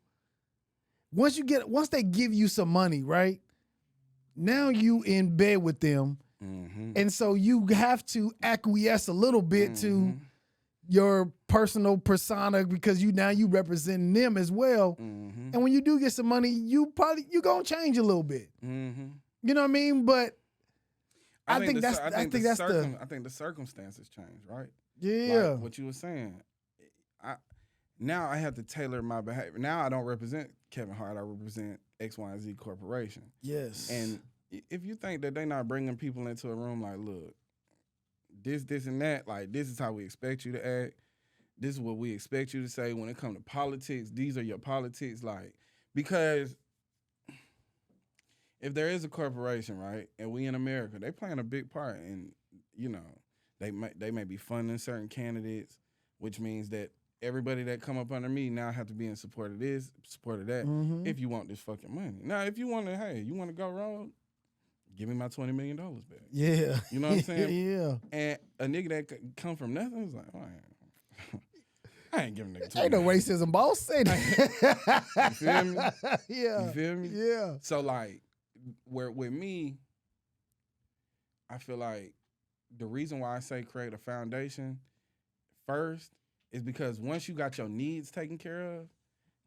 Once they give you some money, right? Now you in bed with them, and so you have to acquiesce a little bit to your personal persona because you represent them as well. And when you do get some money, you gonna change a little bit. You know what I mean? But I think the circumstances change, right? Yeah. Like what you were saying. Now I have to tailor my behavior. Now I don't represent Kevin Hart. I represent XYZ Corporation. Yes. And if you think that they're not bringing people into a room like, look, this and that, like, this is how we expect you to act. This is what we expect you to say when it comes to politics. These are your politics, like, because if there is a corporation, right, and we in America, they playing a big part in, you know, they may be funding certain candidates, which means that everybody that come up under me now have to be in support of this, support of that, if you want this fucking money. Now, if you want to go rogue, give me my $20 million back. Yeah. You know what I'm saying? Yeah. And a nigga that come from nothing is like, oh, I ain't giving nigga $20 Ain't no racism, boss. Say that. You feel me? Yeah. You feel me? Yeah. So, like, with me, I feel like the reason why I say create a foundation first is because once you got your needs taken care of,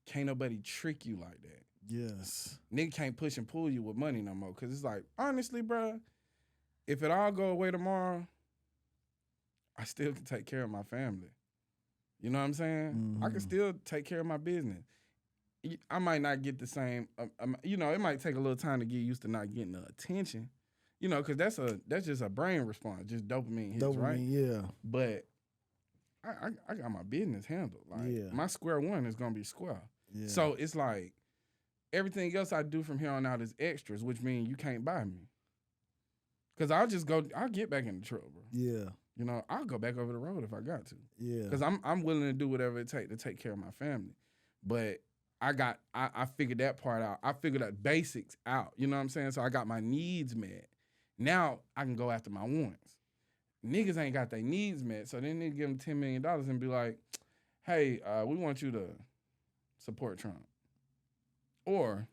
can't nobody trick you like that. Yes. Nigga can't push and pull you with money no more. Cause it's like, honestly, bro, if it all go away tomorrow, I still can take care of my family. You know what I'm saying? I can still take care of my business. I might not get the same, you know, it might take a little time to get used to not getting the attention. you know, because that's just a brain response, just dopamine hits, right? Yeah. But I got my business handled. Like my square one is gonna be square. Yeah. So it's like everything else I do from here on out is extras, which means you can't buy me. Cause I'll get back in the truck, bro. Yeah. You know, I'll go back over the road if I got to. Yeah. Cause I'm willing to do whatever it takes to take care of my family. But I figured that part out. I figured that basics out. You know what I'm saying? So I got my needs met. Now I can go after my wants. Niggas ain't got their needs met, so then they give them $10 million and be like, hey, we want you to support Trump. Or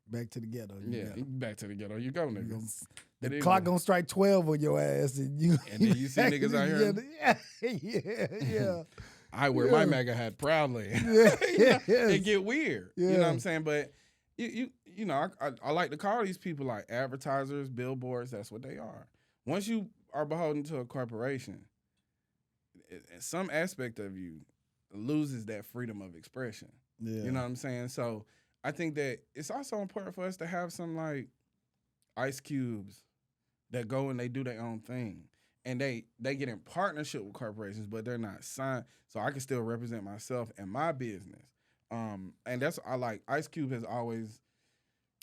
back to the ghetto. Back to the ghetto. You go, niggas. The clock gonna strike 12 on your ass, and then you see niggas out here. Yeah. I wear my MAGA hat proudly. It get weird. Yeah. You know what I'm saying? But you know, I like to call these people like advertisers, billboards. That's what they are. Once you are beholden to a corporation, some aspect of you loses that freedom of expression. Yeah. You know what I'm saying? So I think that it's also important for us to have some like Ice Cubes that go and they do their own thing. And they get in partnership with corporations, but they're not signed. So I can still represent myself and my business. And that's I like. Ice Cube has always,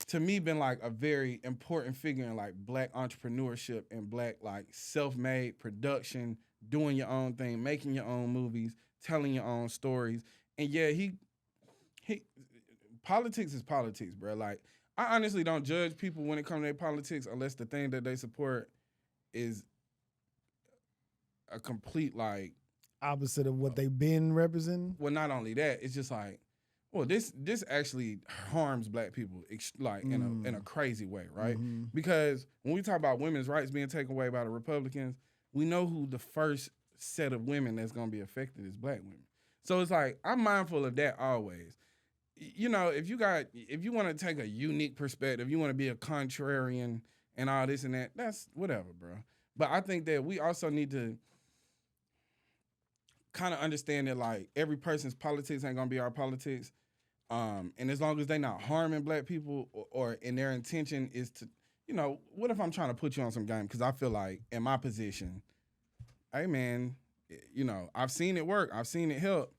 to me, been like a very important figure in like black entrepreneurship and black like self-made production, doing your own thing, making your own movies, telling your own stories. And yeah, he politics is politics, bro. Like I honestly don't judge people when it comes to their politics unless the thing that they support is a complete like opposite of what they've been representing. Well, not only that, it's just like, well, this actually harms black people like in a crazy way, right? Mm-hmm. Because when we talk about women's rights being taken away by the Republicans, we know who the first set of women that's gonna be affected is black women. So it's like I'm mindful of that always. You know, if you want to take a unique perspective, you want to be a contrarian and all this and that, that's whatever, bro. But I think that we also need to kind of understand that like every person's politics ain't gonna be our politics, and as long as they not harming black people or in their intention is to, you know, what if I'm trying to put you on some game? Because I feel like in my position, hey man, you know, I've seen it work, I've seen it help,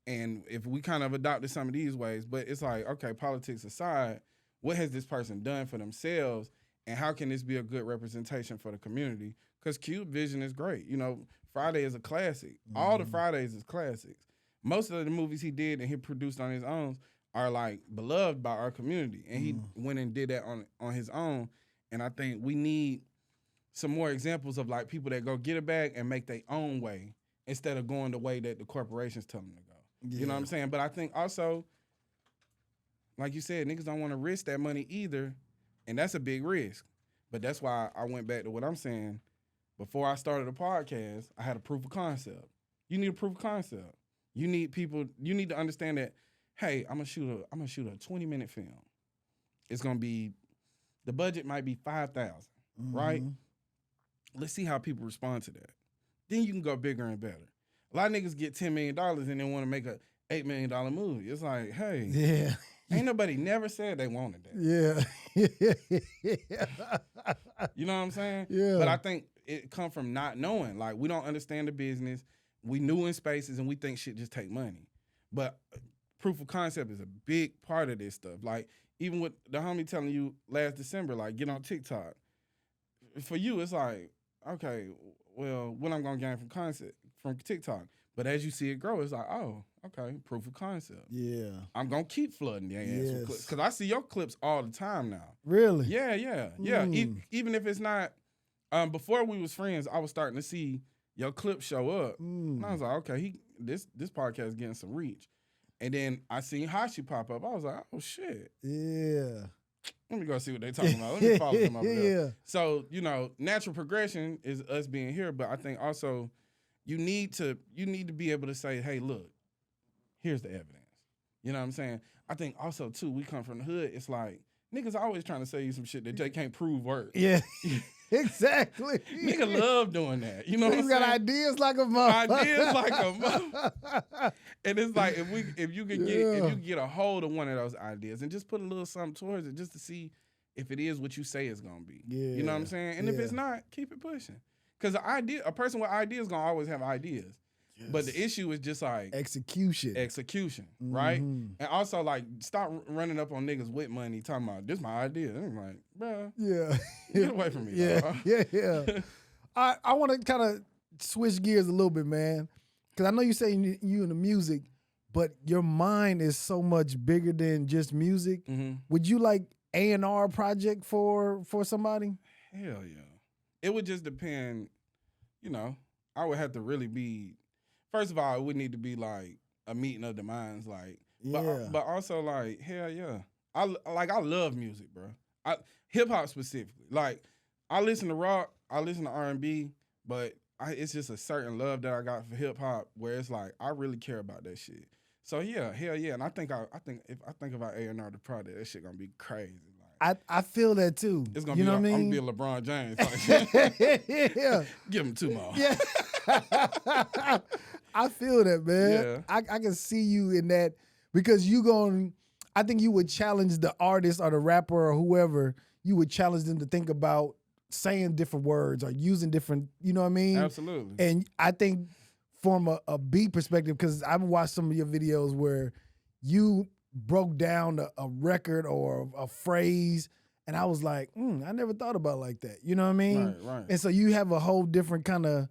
and if we kind of adopted some of these ways, but it's like, okay, politics aside, what has this person done for themselves, and how can this be a good representation for the community? Because Cube Vision is great, you know. Friday is a classic. Mm-hmm. All the Fridays is classics. Most of the movies he did and he produced on his own are like beloved by our community. And he went and did that on his own. And I think we need some more examples of like people that go get it back and make their own way instead of going the way that the corporations tell them to go. Yeah. You know what I'm saying? But I think also, like you said, niggas don't want to risk that money either. And that's a big risk. But that's why I went back to what I'm saying. Before I started a podcast, I had a proof of concept. You need a proof of concept. You need to understand that, hey, I'm gonna shoot a 20-minute film. It's gonna be, the budget might be $5,000, right? Let's see how people respond to that. Then you can go bigger and better. A lot of niggas get $10 million and then want to make a $8 million movie. It's like, hey, ain't nobody never said they wanted that. Yeah. You know what I'm saying? Yeah. But I think it come from not knowing. Like, we don't understand the business. We new in spaces and we think shit just take money. But proof of concept is a big part of this stuff. Like, even with the homie telling you last December, like, get on TikTok. For you, it's like, okay, well, what I'm gonna gain from TikTok. But as you see it grow, it's like, oh, okay, proof of concept. Yeah. I'm gonna keep flooding your ass with clips. Because I see your clips all the time now. Really? Yeah. Even if it's not, before we was friends, I was starting to see your clips show up. And I was like, okay, this podcast is getting some reach. And then I seen Hashi pop up. I was like, oh shit. Yeah. Let me go see what they talking about. Let me follow them over there. So, you know, natural progression is us being here, but I think also you need to be able to say, hey, look, here's the evidence. You know what I'm saying? I think also too, we come from the hood. It's like niggas always trying to say you some shit that they can't prove work. Yeah. Exactly. Nigga love doing that. You know what I'm saying? Got ideas like a motherfucker. Ideas like a motherfucker. And it's like if you get a hold of one of those ideas and just put a little something towards it just to see if it is what you say it's gonna be. Yeah. You know what I'm saying? And if it's not, keep it pushing. Because a person with ideas gonna always have ideas. Yes. But the issue is just like execution, right? And also like stop running up on niggas with money talking about this my idea. I'm like, bro, get away from me. Yeah. I want to kind of switch gears a little bit, man, because I know you say you in the music, but your mind is so much bigger than just music. Mm-hmm. Would you like A&R project for somebody? Hell yeah. It would just depend. You know, I would have to really be. First of all, it would need to be like a meeting of the minds, like, but also like, hell yeah, I love music, bro. Hip hop specifically, like, I listen to rock, I listen to R&B, but it's just a certain love that I got for hip hop where it's like I really care about that shit. So yeah, hell yeah, and I think if I think about A&R the project, that shit gonna be crazy. I feel that too. It's gonna be, I'm gonna be a LeBron James. Like, yeah, give him 2 more. Yeah. I feel that, man. Yeah. I can see you in that because I think you would challenge the artist or the rapper or whoever, you would challenge them to think about saying different words or using different, you know what I mean? Absolutely. And I think from a beat perspective, because I've watched some of your videos where you broke down a record or a phrase, and I was like, I never thought about it like that. You know what I mean? Right. And so you have a whole different kind of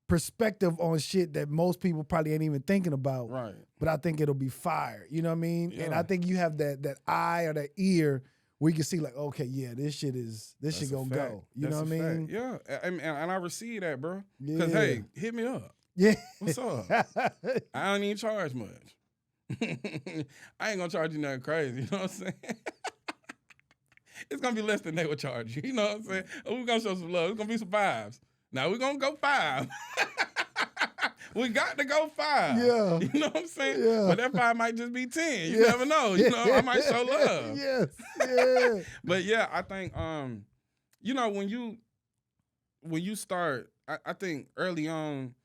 perspective on shit that most people probably ain't even thinking about. Right. But I think it'll be fire. You know what I mean? Yeah. And I think you have that eye or that ear where you can see like, okay, yeah, this shit gonna go. You know what I mean? Yeah. And I receive that, bro. Because, hey, hit me up. Yeah. What's up? I don't even charge much. I ain't gonna charge you nothing crazy. You know what I'm saying? It's gonna be less than they would charge you. You know what I'm saying? We're gonna show some love. It's gonna be some 5s. Now we're gonna go 5. We got to go 5. Yeah. You know what I'm saying? Yeah. But that 5 might just be 10. You never know. You know, I might show love. Yes. Yeah. But yeah, I think you know, when you start, I think early on,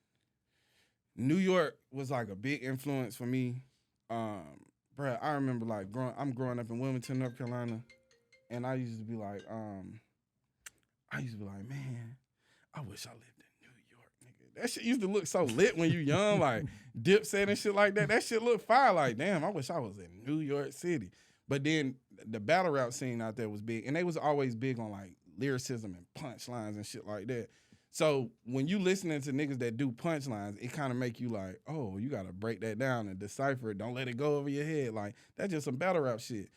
New York was like a big influence for me. Bruh, I remember like I'm growing up in Wilmington, North Carolina, and I used to be like, man, I wish I lived in New York, nigga. That shit used to look so lit when you young, like Dipset and shit like that. That shit look fire. Like, damn, I wish I was in New York City. But then the battle rap scene out there was big, and they was always big on like lyricism and punchlines and shit like that. So when you listening to niggas that do punchlines, it kind of make you like, oh, you got to break that down and decipher it. Don't let it go over your head. Like, that's just some battle rap shit.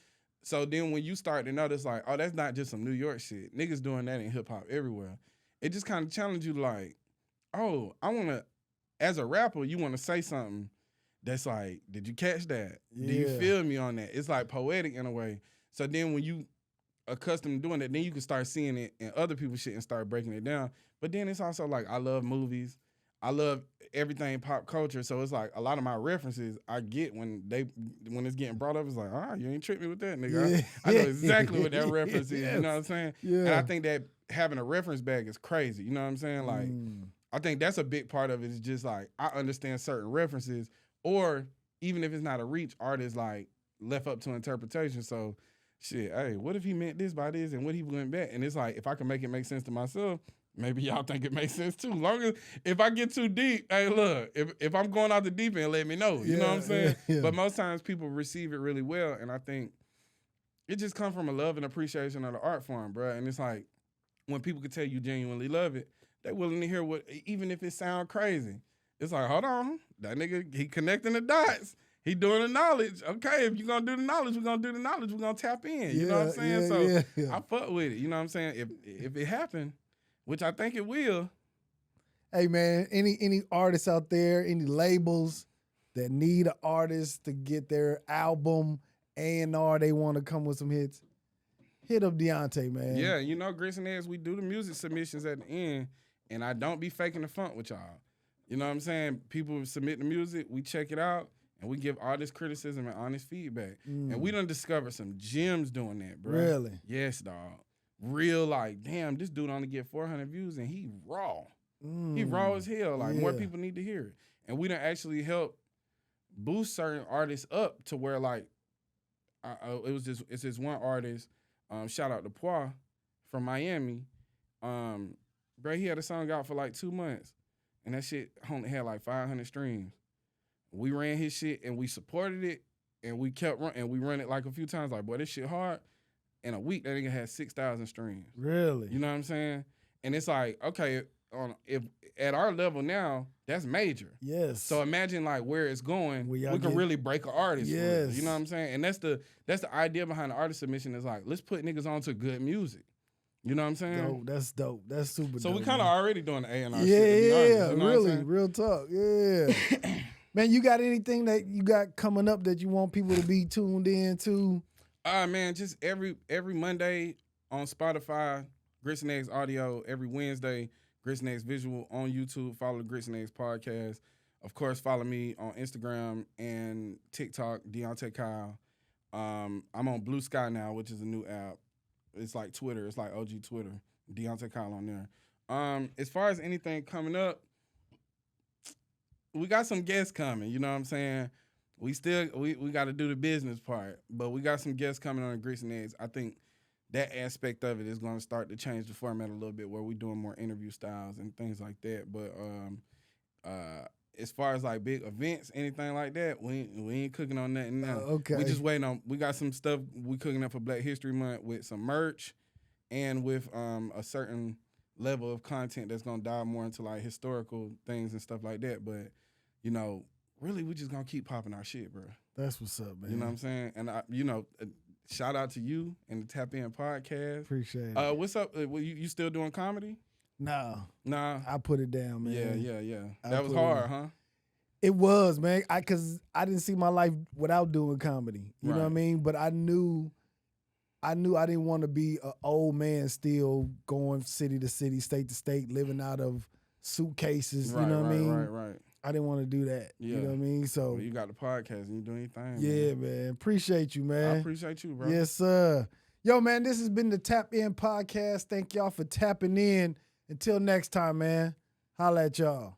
So then when you start to notice, like, oh, that's not just some New York shit. Niggas doing that in hip-hop everywhere. It just kind of challenge you like, oh, I want to, as a rapper, you want to say something that's like, did you catch that? Yeah. Do you feel me on that? It's like poetic in a way. So then when you accustomed to doing that, then you can start seeing it in other people's shit and start breaking it down. But then it's also like, I love movies. I love everything pop culture. So it's like a lot of my references I get when it's getting brought up. It's like, you ain't tricked me with that, nigga. Yeah. I know exactly what that reference is. Yes. You know what I'm saying? Yeah. And I think that having a reference bag is crazy. You know what I'm saying? Like, I think that's a big part of it. Is just like, I understand certain references, or even if it's not a reach, art is like left up to interpretation. So shit, hey, what if he meant this by this and what he went back? And it's like, if I can make it make sense to myself, maybe y'all think it makes sense too. Long as if I get too deep, hey, look, if I'm going out the deep end, let me know. You know what I'm saying? Yeah. But most times people receive it really well, and I think it just comes from a love and appreciation of the art form, bro. And it's like, when people can tell you genuinely love it, they're willing to hear what, even if it sound crazy. It's like, hold on, that nigga, he connecting the dots. He doing the knowledge. Okay, if you're going to do the knowledge, we're going to do the knowledge. We're going to tap in. You know what I'm saying? I fuck with it. You know what I'm saying? If it happened, which I think it will. Hey, man, any artists out there, any labels that need an artist to get their album A&R, they want to come with some hits, hit up DEANTE, man. Yeah, you know, Grits and Eggs, we do the music submissions at the end, and I don't be faking the funk with y'all. You know what I'm saying? People submit the music, we check it out, and we give honest criticism and honest feedback. And we done discovered some gems doing that, bro. Really? Yes, dog. Real, like, damn, this dude only get 400 views, and he raw. He raw as hell. Like, more people need to hear it. And we done actually help boost certain artists up to where, like, it's this one artist, Shout out to Poir from Miami. Bro, he had a song out for like 2 months, and that shit only had like 500 streams. We ran his shit and we supported it, and we kept running, and we run it like a few times. Like, boy, this shit hard. In a week, that nigga had 6,000 streams. Really? You know what I'm saying? And it's like, okay, if at our level now, that's major. Yes. So imagine like where it's going. We can really break an artist. Yes. For it, you know what I'm saying? And that's the idea behind the artist submission is like, let's put niggas on to good music. You know what I'm saying? Dope. That's dope. That's super dope. So we kind of already doing the A&R yeah, shit, to be honest, yeah, you know really, real talk. Yeah. Man, you got anything that you got coming up that you want people to be tuned in to? Man, just every Monday on Spotify, Grits and Eggs Audio. Every Wednesday, Grits and Eggs Visual on YouTube. Follow the Grits and Eggs Podcast. Of course, follow me on Instagram and TikTok, DeANTE Kyle. I'm on Blue Sky now, which is a new app. It's like Twitter. It's like OG Twitter. DeANTE Kyle on there. As far as anything coming up, we got some guests coming. You know what I'm saying? We got to do the business part, but we got some guests coming on the Grits and Eggs. I think that aspect of it is going to start to change the format a little bit, where we're doing more interview styles and things like that. But as far as like big events, anything like that, we ain't cooking on nothing now. Okay. We just waiting on. We got some stuff we cooking up for Black History Month with some merch, and with a certain level of content that's gonna dive more into like historical things and stuff like that. But you know, really, we just gonna keep popping our shit, bro. That's what's up, man. You know what I'm saying? And shout out to you and the Tap In Podcast. Appreciate it. What's up? You still doing comedy? Nah. Nah. I put it down, man. Yeah. That was hard, huh? It was, man. Cause I didn't see my life without doing comedy. You know what I mean? But I knew I didn't want to be an old man still going city to city, state to state, living out of suitcases. You know what I mean? Right. I didn't want to do that. Yeah. You know what I mean? So you got the podcast and you doing your thing. Yeah, man. Appreciate you, man. I appreciate you, bro. Yes, sir. Yo, man, this has been the Tap In Podcast. Thank y'all for tapping in. Until next time, man. Holla at y'all.